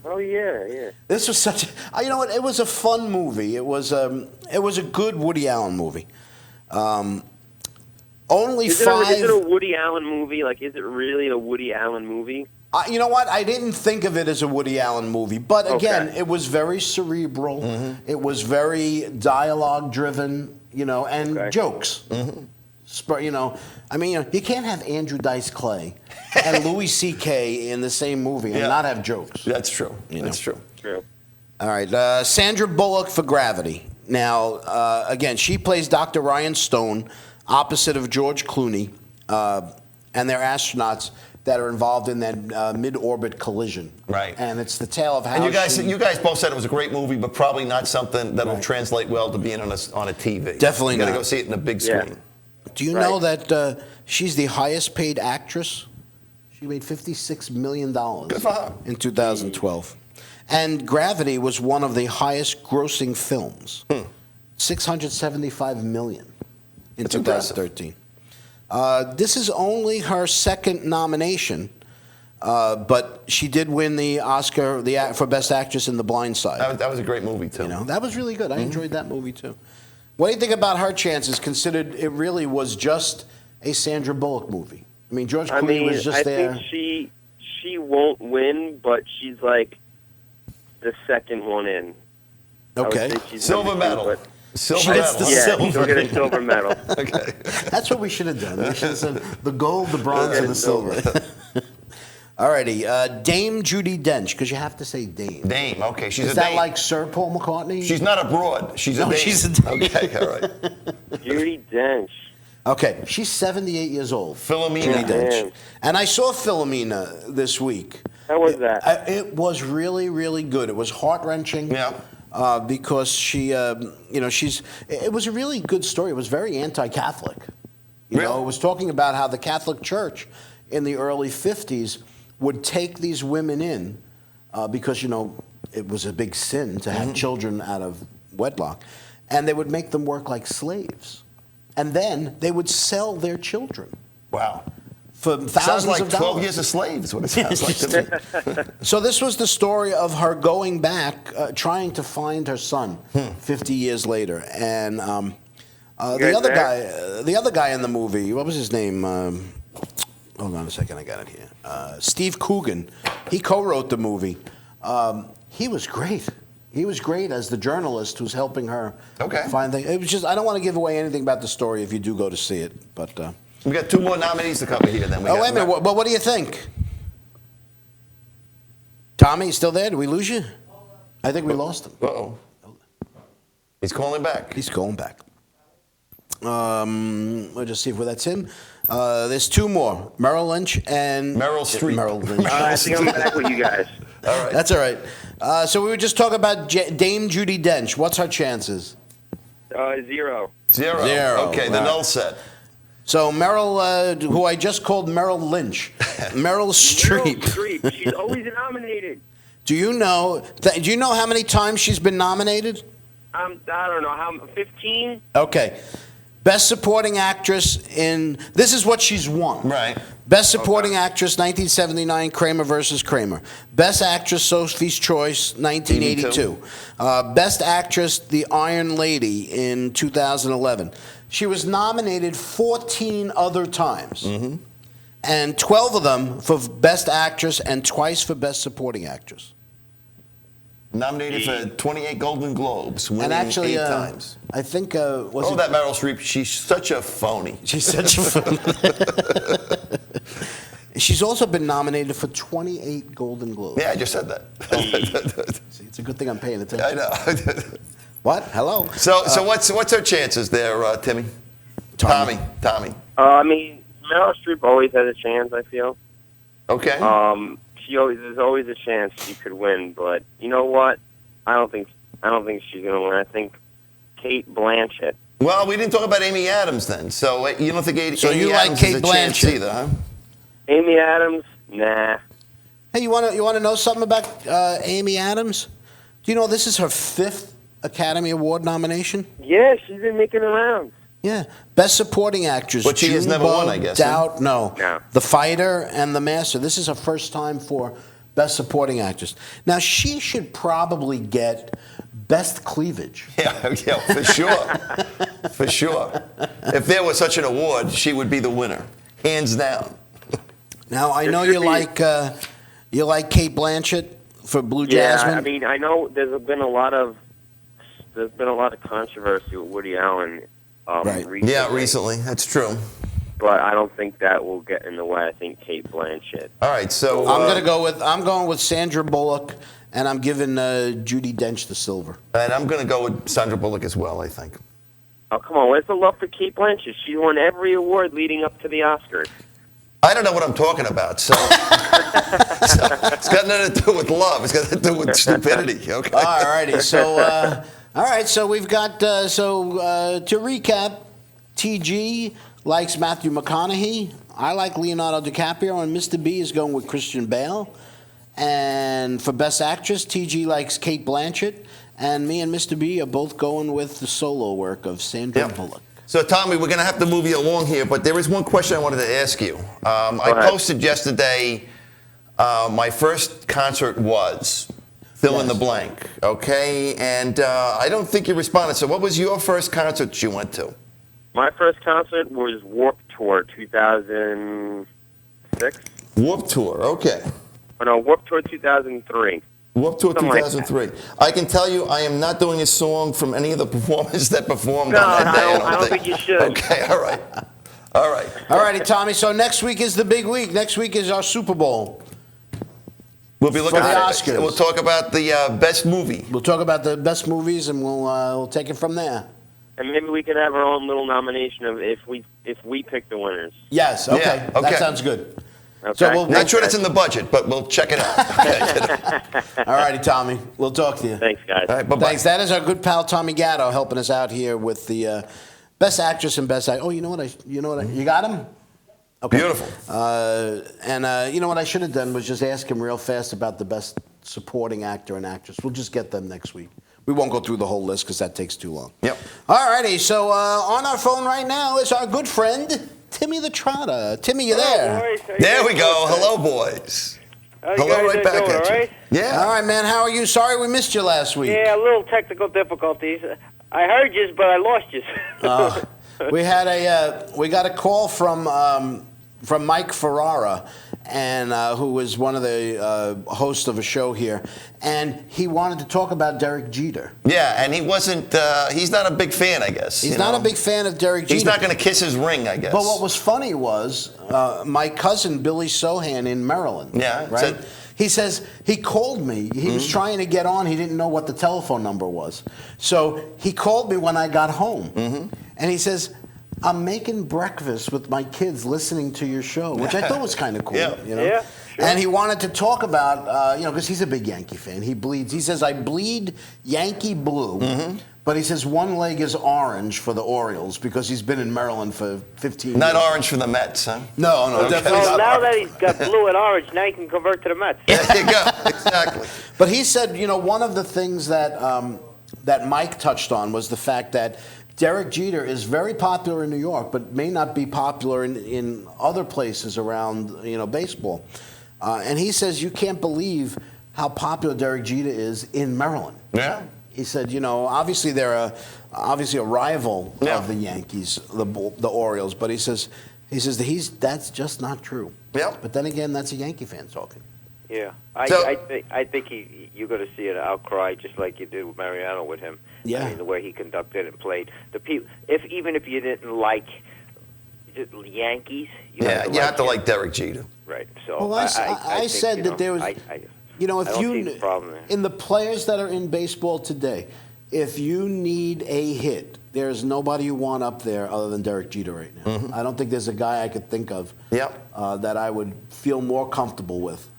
Oh, yeah. This was such a, you know what? It was a fun movie. It was a good Woody Allen movie. Is it a Woody Allen movie? Like, is it really a Woody Allen movie? You know what? I didn't think of it as a Woody Allen movie. But again, it was very cerebral. It was very dialogue-driven, and jokes. I mean, you can't have Andrew Dice Clay and Louis C.K. in the same movie and not have jokes. That's true. That's true. All right. Sandra Bullock for Gravity. Now, again, she plays Dr. Ryan Stone opposite of George Clooney, and they're astronauts that are involved in that mid-orbit collision. Right. And it's the tale of how and you guys both said it was a great movie, but probably not something that'll translate well to being on a TV. Definitely you got to not. go see it in a big screen. Do you know that she's the highest paid actress? She made $56 million Good for her. in 2012. And Gravity was one of the highest grossing films. $675 million in That's 2013. This is only her second nomination, but she did win the Oscar for Best Actress in The Blind Side. That was a great movie, too. That was really good. I enjoyed that movie, too. What do you think about her chances, considered it really was just a Sandra Bullock movie? I mean, George Clooney was just there. I think she won't win, but she's like the second one in. Okay. Silver medal. She gets the silver. She'll get a silver medal. Okay. That's what we should have done. We should have said the gold, the bronze, and the silver. All righty. Dame Judi Dench, because you have to say Dame. Dame, okay. She's Is a that dame. like Sir Paul McCartney? She's not a broad. She's a dame. She's a dame. Okay, all right. Judi Dench. Okay, she's 78 years old. Philomena. Judi Dench. And I saw Philomena this week. How was that? It was really, really good. It was heart-wrenching. Yeah. Because she, it was a really good story. It was very anti-Catholic. You know, it was talking about how the Catholic Church in the early 50s would take these women in because, it was a big sin to have children out of wedlock. And they would make them work like slaves. And then they would sell their children. Wow. For thousands Sounds like of 12 dollars. years a slave is what it sounds like to me. So this was the story of her going back, trying to find her son 50 years later. And the other guy in the movie, what was his name? Hold on a second, I got it here. Steve Coogan. He co-wrote the movie. He was great. He was great as the journalist who's helping her find things. It was just, I don't want to give away anything about the story if you do go to see it, but. We got 2 more nominees to cover here. Then we wait a minute. What do you think? Tommy, you still there? Did we lose you? I think we lost him. Uh-oh. He's calling back. He's calling back. We'll just see if that's him. There's 2 more. Merrill Lynch and... Meryl Streep. Merrill Lynch. I think I'm back with you guys. All right. That's all right. So we were just talking about Dame Judi Dench. What's her chances? 0. Zero. Zero. Okay, the null set. So Meryl, who I just called Meryl Lynch, Meryl Streep. Meryl Streep. She's always nominated. Do you know how many times she's been nominated? I don't know, how 15? Okay. Best Supporting Actress in, this is what she's won. Right. Best Supporting Actress, 1979, Kramer versus Kramer. Best Actress, Sophie's Choice, 1982. Best Actress, The Iron Lady in 2011. She was nominated 14 other times. Mm-hmm. And 12 of them for Best Actress and twice for Best Supporting Actress. Nominated for 28 Golden Globes, winning And actually, 8 times. I think, that Meryl Streep, she's such a phony. She's such a phony. She's also been nominated for 28 Golden Globes. Yeah, I just said that. See, it's a good thing I'm paying attention. I know. What? Hello? So what's her chances there, Timmy? Tommy. I mean, Meryl Streep always has a chance, I feel. Okay. There's always a chance she could win, but you know what? I don't think she's gonna win. I think Kate Blanchett. Well, we didn't talk about Amy Adams then, so you don't think Amy you like Adams Kate is a chance Blanchett either, huh? Amy Adams, nah. Hey, you want to know something about Amy Adams? Do you know this is her 5th Academy Award nomination? Yeah, she's been making the rounds. Yeah. Best Supporting Actress. But she has never won, I guess. Doubt, no. No. The Fighter and The Master. This is her first time for Best Supporting Actress. Now, she should probably get Best Cleavage. Yeah, for sure. For sure. If there was such an award, she would be the winner, hands down. Now, I know you like Kate Blanchett for Blue Jasmine. Yeah, I mean, I know there's been a lot of controversy with Woody Allen. Right. Recently. Yeah, recently. That's true. But I don't think that will get in the way. I think Kate Blanchett. All right, so I'm going with Sandra Bullock, and I'm giving Judi Dench the silver. And I'm going to go with Sandra Bullock as well, I think. Oh, come on. Where's the love for Kate Blanchett? She won every award leading up to the Oscars. I don't know what I'm talking about, so it's got nothing to do with love. It's got to do with stupidity. Okay. All righty. So, so we've got to recap. TG likes Matthew McConaughey. I like Leonardo DiCaprio, and Mr. B is going with Christian Bale. And for Best Actress, TG likes Kate Blanchett, and me and Mr. B are both going with the solo work of Sandra Bullock. So, Tommy, we're going to have to move you along here, but there is one question I wanted to ask you. I posted yesterday, my first concert was fill in the blank, okay? And I don't think you responded. So what was your first concert you went to? My first concert was Warped Tour 2006. Warped Tour, okay. Oh, no, Warped Tour 2003. Warped Tour Something 2003. I can tell you I am not doing a song from any of the performers that performed on that day. I don't think you should. Okay, all right. All right. All righty, Tommy. So next week is the big week. Next week is our Super Bowl. We'll be looking For the at Oscars. We'll talk about the best movie. We'll talk about the best movies, and we'll take it from there. And maybe we could have our own little nomination of if we pick the winners. Yes. Okay. Yeah, okay. That sounds good. Okay. So we'll Not sure that's in the budget, but we'll check it out. All righty, Tommy. We'll talk to you. Thanks, guys. All right, bye-bye. Thanks. That is our good pal Tommy Gatto helping us out here with the Best Actress and Best Actor. Oh, you know what? You got him? Okay. Beautiful. You know what I should have done was just ask him real fast about the Best Supporting Actor and Actress. We'll just get them next week. We won't go through the whole list because that takes too long. Yep. All righty. So on our phone right now is our good friend Timmy the Trotter. Timmy, you there? Boys, There we go. Hello, boys. Hello, right back at you. All right? Yeah. All right, man. How are you? Sorry we missed you last week. Yeah, a little technical difficulties. I heard you, but I lost you. We got a call from Mike Ferrara, and who was one of the hosts of a show here, and he wanted to talk about Derek Jeter. Yeah, and he wasn't. He's not a big fan, I guess. He's not a big fan of Derek Jeter. He's not going to kiss his ring, I guess. But what was funny was my cousin Billy Sohan in Maryland. Yeah, right. He says he called me. He was trying to get on. He didn't know what the telephone number was, so he called me when I got home, and he says, "I'm making breakfast with my kids, listening to your show," which I thought was kind of cool. Yeah. You know? Yeah. And he wanted to talk about, because he's a big Yankee fan. He bleeds. He says, I bleed Yankee blue. Mm-hmm. But he says one leg is orange for the Orioles because he's been in Maryland for 15 years. Not orange for the Mets, huh? No, definitely not. Now that he's got blue and orange, now he can convert to the Mets. There you go. Exactly. But he said, one of the things that that Mike touched on was the fact that Derek Jeter is very popular in New York, but may not be popular in other places around, baseball. And he says you can't believe how popular Derek Jeter is in Maryland. Yeah. He said, obviously they're a rival of the Yankees, the Orioles, but he says that's just not true. Yeah. But then again, that's a Yankee fan talking. Yeah, I think you're going to see an outcry just like you did with Mariano with him. Yeah. I mean, the way he conducted and played. The people, even if you didn't like the Yankees, you have to like Derek Jeter. Right. So well, I said that there was. If in the players that are in baseball today, if you need a hit, there's nobody you want up there other than Derek Jeter right now. Mm-hmm. I don't think there's a guy I could think of that I would feel more comfortable with.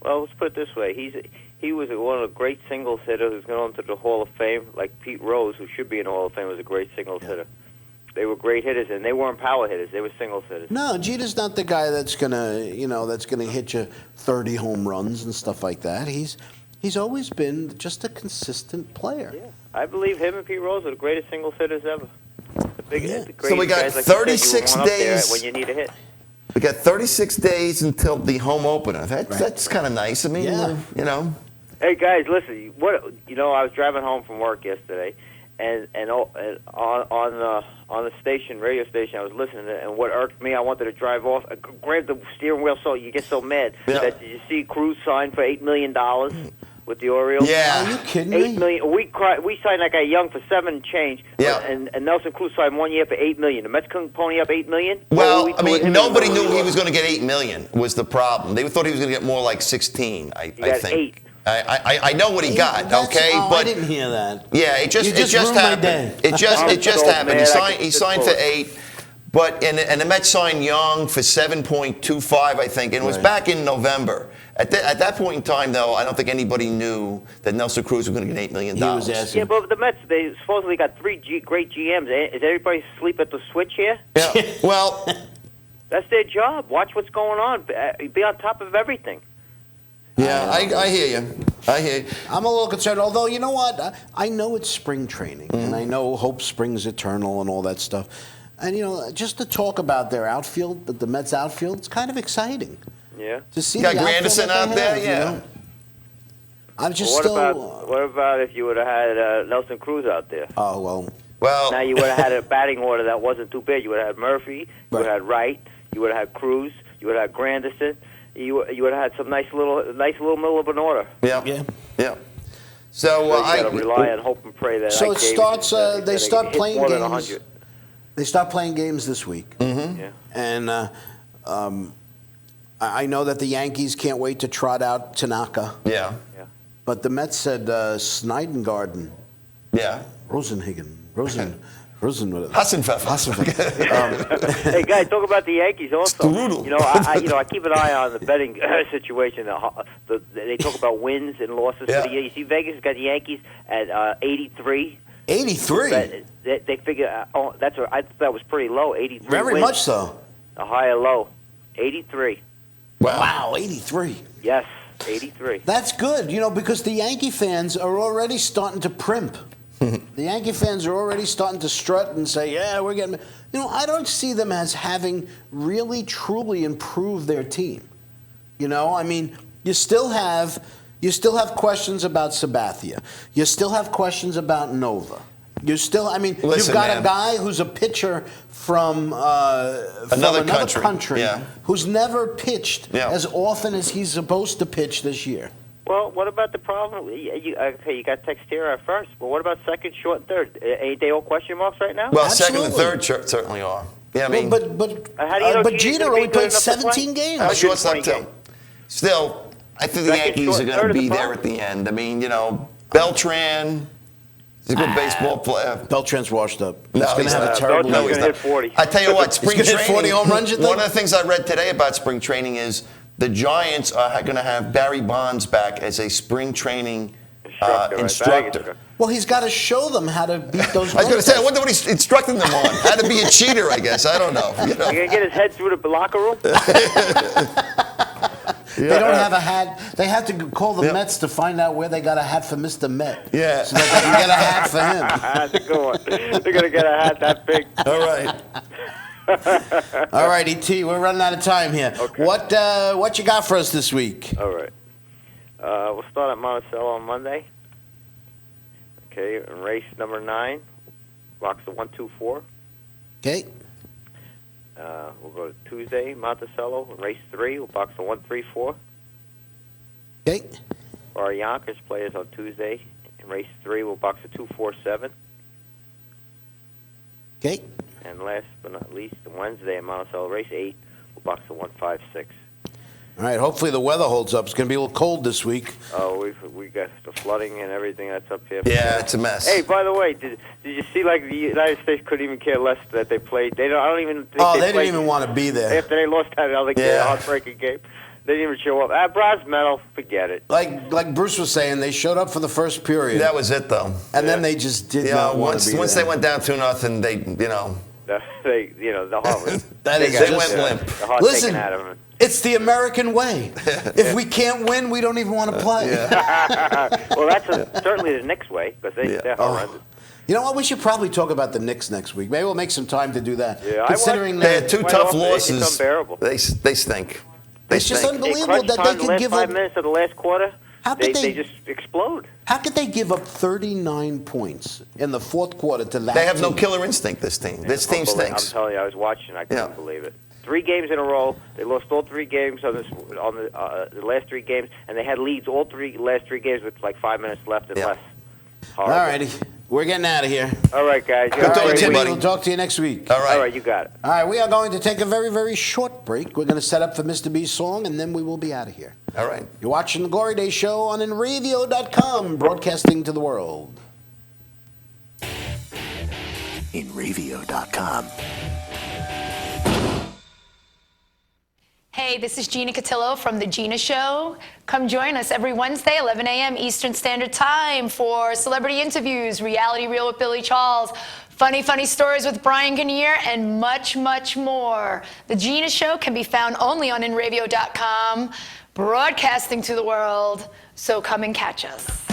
Well, let's put it this way: he was one of the great singles hitters who's going to the Hall of Fame, like Pete Rose, who should be in the Hall of Fame, was a great singles hitter. They were great hitters, and they weren't power hitters; they were singles hitters. No, Jeter's not the guy that's gonna hit you 30 home runs and stuff like that. He's always been just a consistent player. Yeah, I believe him and Pete Rose are the greatest singles hitters ever. So we got 36 days when you need a hit. We got 36 days until the home opener. That's kind of nice. I mean, Hey guys, listen. I was driving home from work yesterday, and on the radio station, I was listening to it, and what irked me, I wanted to drive off. I grabbed the steering wheel, so you get so mad. Did you see Cruz signed for $8 million with the Orioles? Yeah. Are you kidding me? $8 million. We signed that guy Young for $7 and change. Yeah. And Nelson Cruz signed 1 year for $8 million. The Mets couldn't pony up $8 million. Well, nobody knew he was going to get $8 million. Was the problem? They thought he was going to get more like 16. I think. 8. I know what he got. Okay, but I didn't hear that. Yeah, it just happened. It just happened. He signed for 8, and the Mets signed Young for 7.25, I think, and it was back in November. At that point in time, though, I don't think anybody knew that Nelson Cruz was going to get $8 million. He was asking. Yeah, but the Mets, they supposedly got 3 great GMs. Is everybody asleep at the switch here? Yeah. Well, that's their job. Watch what's going on. Be on top of everything. Yeah, I hear you. I'm a little concerned, although, you know what? I know it's spring training, and I know hope springs eternal and all that stuff. And, just to talk about their outfield, the Mets outfield, it's kind of exciting. Yeah. To see got Granderson out there, yeah. I'm just what about if you would have had Nelson Cruz out there? Oh, well. Now you would have had a batting order that wasn't too bad. You would have had Murphy, you would have had Wright, you would have had Cruz, you would have had Granderson. You would have had some nice little middle of an order. Yeah. So you got to rely on hope and pray that. So it starts. They start playing games. 100. They start playing games this week. Mm-hmm. Yeah. And I know that the Yankees can't wait to trot out Tanaka. Yeah. But the Mets said Sneidengarden. Yeah. Rosenhagen. Hassenpfeffer. Hey guys, talk about the Yankees also. I keep an eye on the betting situation. They talk about wins and losses for the year. You see, Vegas got the Yankees at 83. 83. They figure I thought that was pretty low. 83. Very wins. much so. A high or low. 83. Wow, 83. Yes, 83. That's good, because the Yankee fans are already starting to primp. The Yankee fans are already starting to strut and say, yeah, we're getting... I don't see them as having really, truly improved their team. I mean, you still have questions about Sabathia. You still have questions about Nova. You've got a guy who's a pitcher from another country who's never pitched as often as he's supposed to pitch this year. Well, what about the problem? You got Textera at first, but what about second, short, and third? Ain't they all question marks right now? Well, Absolutely. second and third certainly are. Yeah, I mean, but Jeter only played 17 games. Shortstop too. Still, I think the Yankees are going to be there at the end. I mean, Beltran. He's a good baseball player. Beltran's washed up. He's going to have a terrible year. He's going to hit 40. I tell you what, spring training. Hit 40 home runs, you think? One of the things I read today about spring training is the Giants are going to have Barry Bonds back as a spring training Right? instructor. Well, he's got to show them how to beat those. I was going to say, I wonder what he's instructing them on. How to be a cheater, I guess. I don't know. You going to get his head through the locker room? They don't have a hat. They have to call the Mets to find out where they got a hat for Mr. Met. Yeah. So that they can get a hat for him. That's a good one. They're going to get a hat that big. All right. All right, E.T., we're running out of time here. Okay. What you got for us this week? All right. We'll start at Monticello on Monday. Okay, race number 9, box of 124. Okay. We'll go to Tuesday, Monticello, race 3, box of 134. Okay. For our Yonkers players on Tuesday, in race 3, we'll box of 247. Okay. And last but not least, Wednesday at Monticello, race 8, we'll box of 156. All right. Hopefully the weather holds up. It's going to be a little cold this week. Oh, we got the flooding and everything that's up here. Yeah, it's a mess. Hey, by the way, did you see like the United States couldn't even care less that they played? They don't. I don't even. Think They didn't played even want to be there. after they lost that other heartbreaking game. They didn't even show up. Bronze medal, forget it. Like Bruce was saying, they showed up for the first period. That was it, though. And then they just did not want to be once there. they went down 2-0, they, The heart was. That is they just, went limp. The heart Listen, taken out of them. it's the American way. If we can't win, we don't even want to play. Well, that's certainly the Knicks way because they're horrendous. You know what? We should probably talk about the Knicks next week. Maybe we'll make some time to do that. Yeah, Considering They had that 2 Quite tough often, losses. it's unbearable. They stink. It's just In unbelievable crunch that time, they the could last give 5 up. minutes of the last quarter, How could they just explode. How could they give up 39 points in the fourth quarter to that They have no team? killer instinct, this team. This team I'm stinks. telling you, I was watching. I couldn't believe it. 3 games in a row. They lost all 3 games on the last 3 games, and they had leads all last 3 games with like 5 minutes left and less. All righty. We're getting out of here. All right, guys. Good talking to you, buddy. We'll talk to you next week. All right. All right, you got it. All right, we are going to take a very, very short break. We're going to set up for Mr. B's song, and then we will be out of here. All right. You're watching The Glory Day Show on InRavio.com, broadcasting to the world. InRavio.com. Hey, this is Gina Cotillo from The Gina Show. Come join us every Wednesday, 11 a.m. Eastern Standard Time for celebrity interviews, Reality Reel with Billy Charles, funny stories with Brian Kinnear, and much, much more. The Gina Show can be found only on InRavio.com, broadcasting to the world. So come and catch us.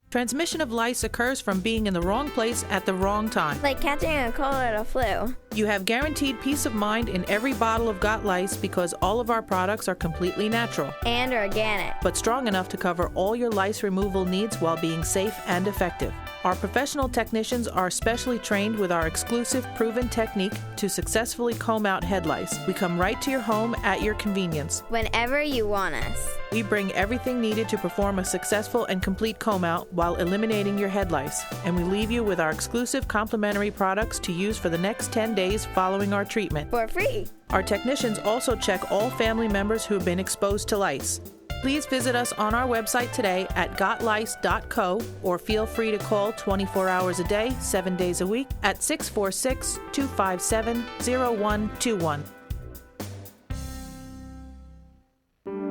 Transmission of lice occurs from being in the wrong place at the wrong time. Like catching a cold or a flu. You have guaranteed peace of mind in every bottle of Got Lice because all of our products are completely natural And organic. but strong enough to cover all your lice removal needs while being safe and effective. Our professional technicians are specially trained with our exclusive proven technique to successfully comb out head lice. We come right to your home at your convenience. Whenever you want us. We bring everything needed to perform a successful and complete comb out while eliminating your head lice, and we leave you with our exclusive complimentary products to use for the next 10 days following our treatment. For free. Our technicians also check all family members who have been exposed to lice. Please visit us on our website today at gotlice.co or feel free to call 24 hours a day, 7 days a week at 646-257-0121.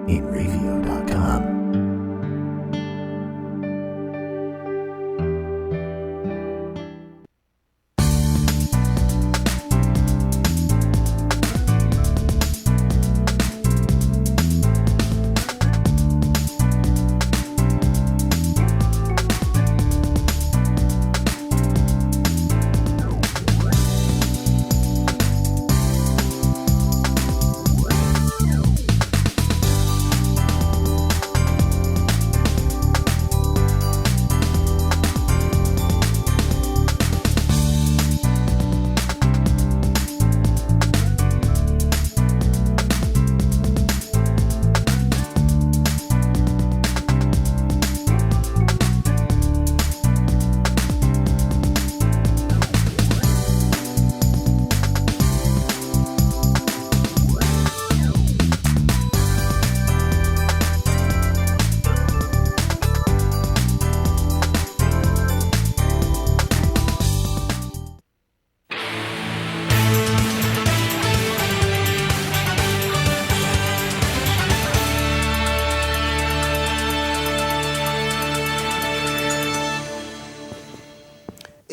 InRavio.com.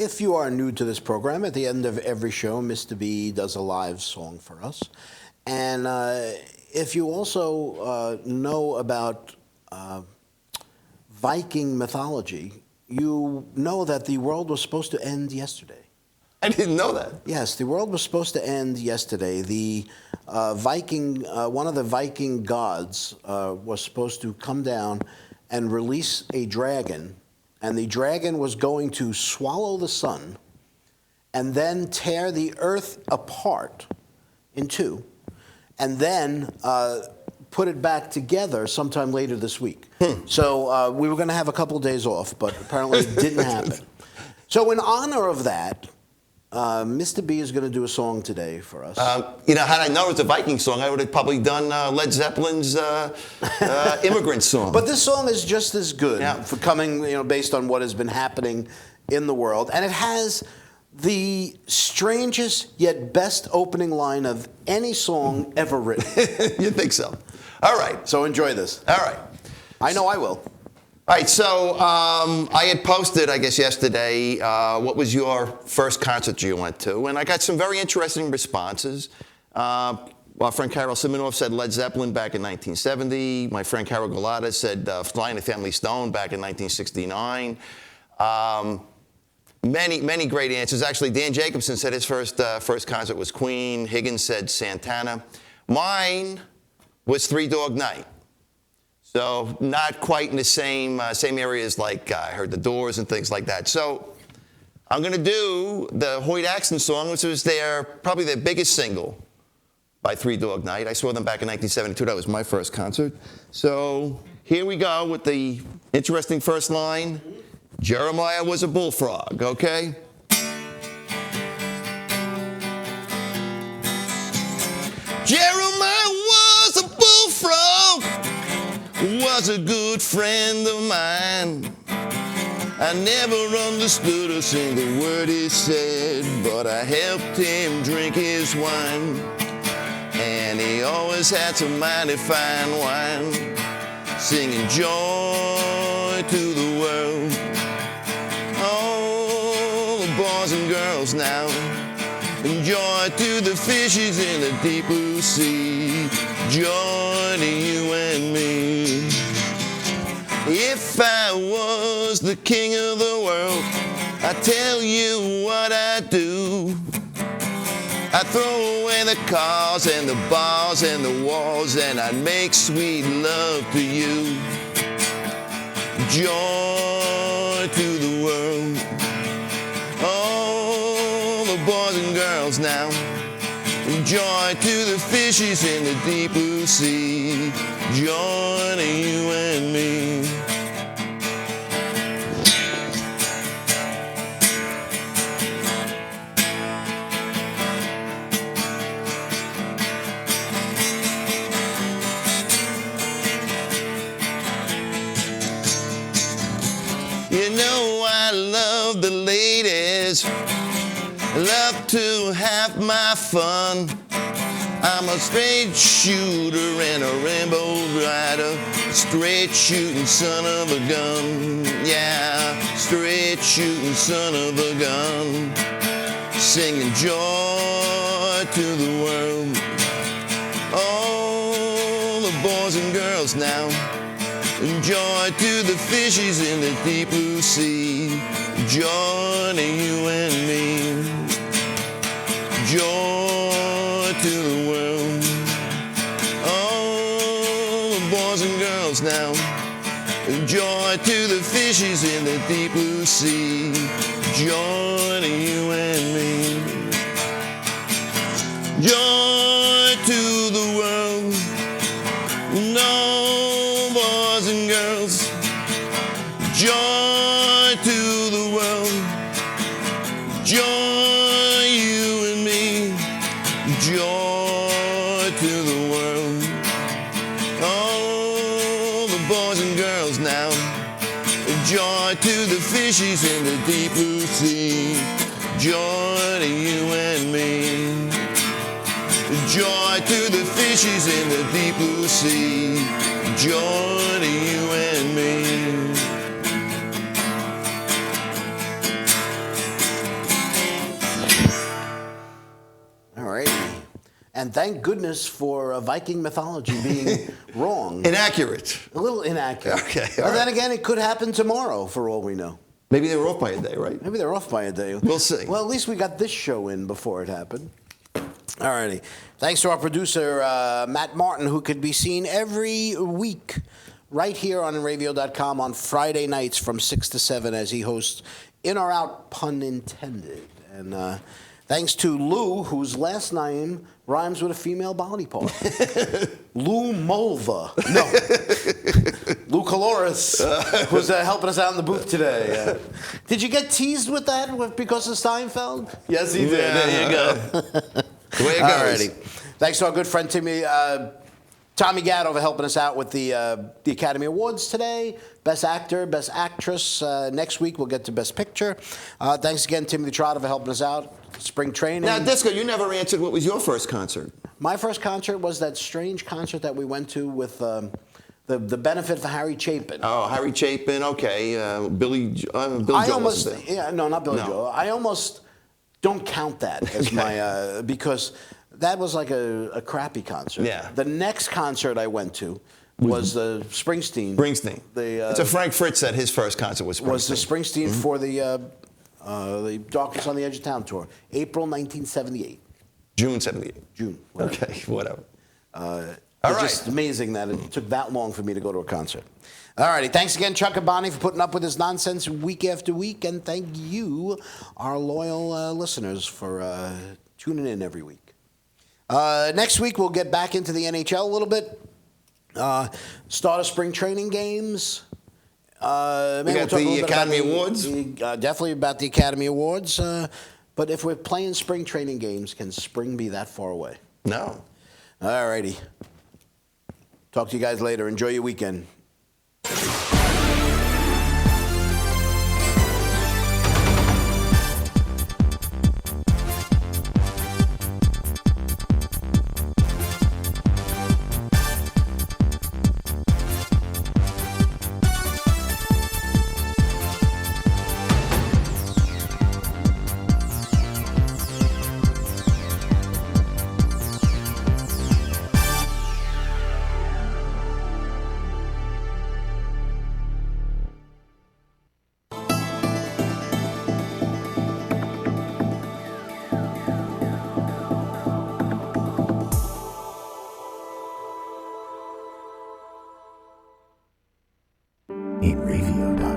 if you are new to this program, at the end of every show, Mr. B does a live song for us. And if you also know about Viking mythology, you know that the world was supposed to end yesterday. I didn't know that. Yes, the world was supposed to end yesterday. The one of the Viking gods was supposed to come down and release a dragon, and the dragon was going to swallow the sun and then tear the earth apart in two, and then put it back together sometime later this week. So we were going to have a couple of days off, but apparently it didn't happen. So in honor of that, Mr. B is going to do a song today for us. Had I known it was a Viking song, I would have probably done Led Zeppelin's Immigrant Song. But this song is just as good for coming, based on what has been happening in the world. And it has the strangest yet best opening line of any song ever written. You think so? All right. So enjoy this. All right. I know I will. All right, so I had posted, I guess, yesterday, what was your first concert you went to? And I got some very interesting responses. Our friend Carol Siminoff said Led Zeppelin back in 1970. My friend Carol Galata said Sly and the Family Stone back in 1969. Many great answers. Actually, Dan Jacobson said his first concert was Queen. Higgins said Santana. Mine was Three Dog Night. So not quite in the same areas like I heard the Doors and things like that. So I'm going to do the Hoyt Axton song, which was probably their biggest single by Three Dog Night. I saw them back in 1972. That was my first concert. So here we go with the interesting first line. Jeremiah was a bullfrog, okay? Jeremiah was a bullfrog, was a good friend of mine. I never understood a single word he said, but I helped him drink his wine. And he always had some mighty fine wine, singing joy to the world. Oh, the boys and girls now, and joy to the fishes in the deep blue sea, joy to you and me. If I was the king of the world, I'd tell you what I'd do. I'd throw away the cars and the bars and the walls, and I'd make sweet love to you. Joy to the world. Oh, the boys and girls now. Joy to the fishes in the deep blue sea. Joy to you and me. You know I love the ladies, love to have my fun. I'm a straight shooter and a rainbow rider, straight shooting son of a gun. Yeah, straight shooting son of a gun, singing joy to the world. Oh, the boys and girls now, joy to the fishes in the deep blue sea, joy to you and me, joy to the world. Oh, the boys and girls now, joy to the fishes in the deep blue sea, joy to you and me, joy to the world. No, boys and girls, joy to the world, joy you and me, joy to the world. Oh, the boys and girls now, joy to the fishes in the deep blue sea, joy to you and me, joy to the fishes in the deep blue sea, joy to you and me. And thank goodness for Viking mythology being wrong. Inaccurate. A little inaccurate. Okay. But then again, it could happen tomorrow, for all we know. Maybe they were off by a day, right? Maybe they're off by a day. We'll see. Well, at least we got this show in before it happened. All righty. Thanks to our producer, Matt Martin, who could be seen every week right here on radio.com on Friday nights from 6 to 7 as he hosts In or Out, pun intended. And thanks to Lou, whose last name rhymes with a female body part. Lou Mulva. No. Lou Caloris, who's helping us out in the booth today. Did you get teased with that because of Steinfeld? Yes, he did. There you go. The way it goes. Alrighty. Thanks to our good friend Tommy Gatto for helping us out with the Academy Awards today. Best Actor, Best Actress. Next week we'll get to Best Picture. Thanks again, Timothy Trotter, for helping us out. Spring training. Now, Disco, you never answered what was your first concert. My first concert was that strange concert that we went to with the benefit for Harry Chapin. Oh, Harry Chapin, okay. Billy Joel wasn't there. Yeah, no, not Billy Joel. I almost don't count that as my, because that was like a crappy concert. Yeah. The next concert I went to was the Springsteen. It's a Frank Fritz said his first concert was Springsteen. Was the Springsteen for the Darkness on the Edge of Town tour, April 1978. June 78. June. Whatever. Okay, whatever. It's just amazing that it took that long for me to go to a concert. All righty. Thanks again, Chuck Abani, for putting up with this nonsense week after week. And thank you, our loyal listeners, for tuning in every week. Next week, we'll get back into the NHL a little bit. Start of spring training games. We got the Academy Awards. Definitely about the Academy Awards. But if we're playing spring training games, can spring be that far away? No. All righty. Talk to you guys later. Enjoy your weekend. In radio.com.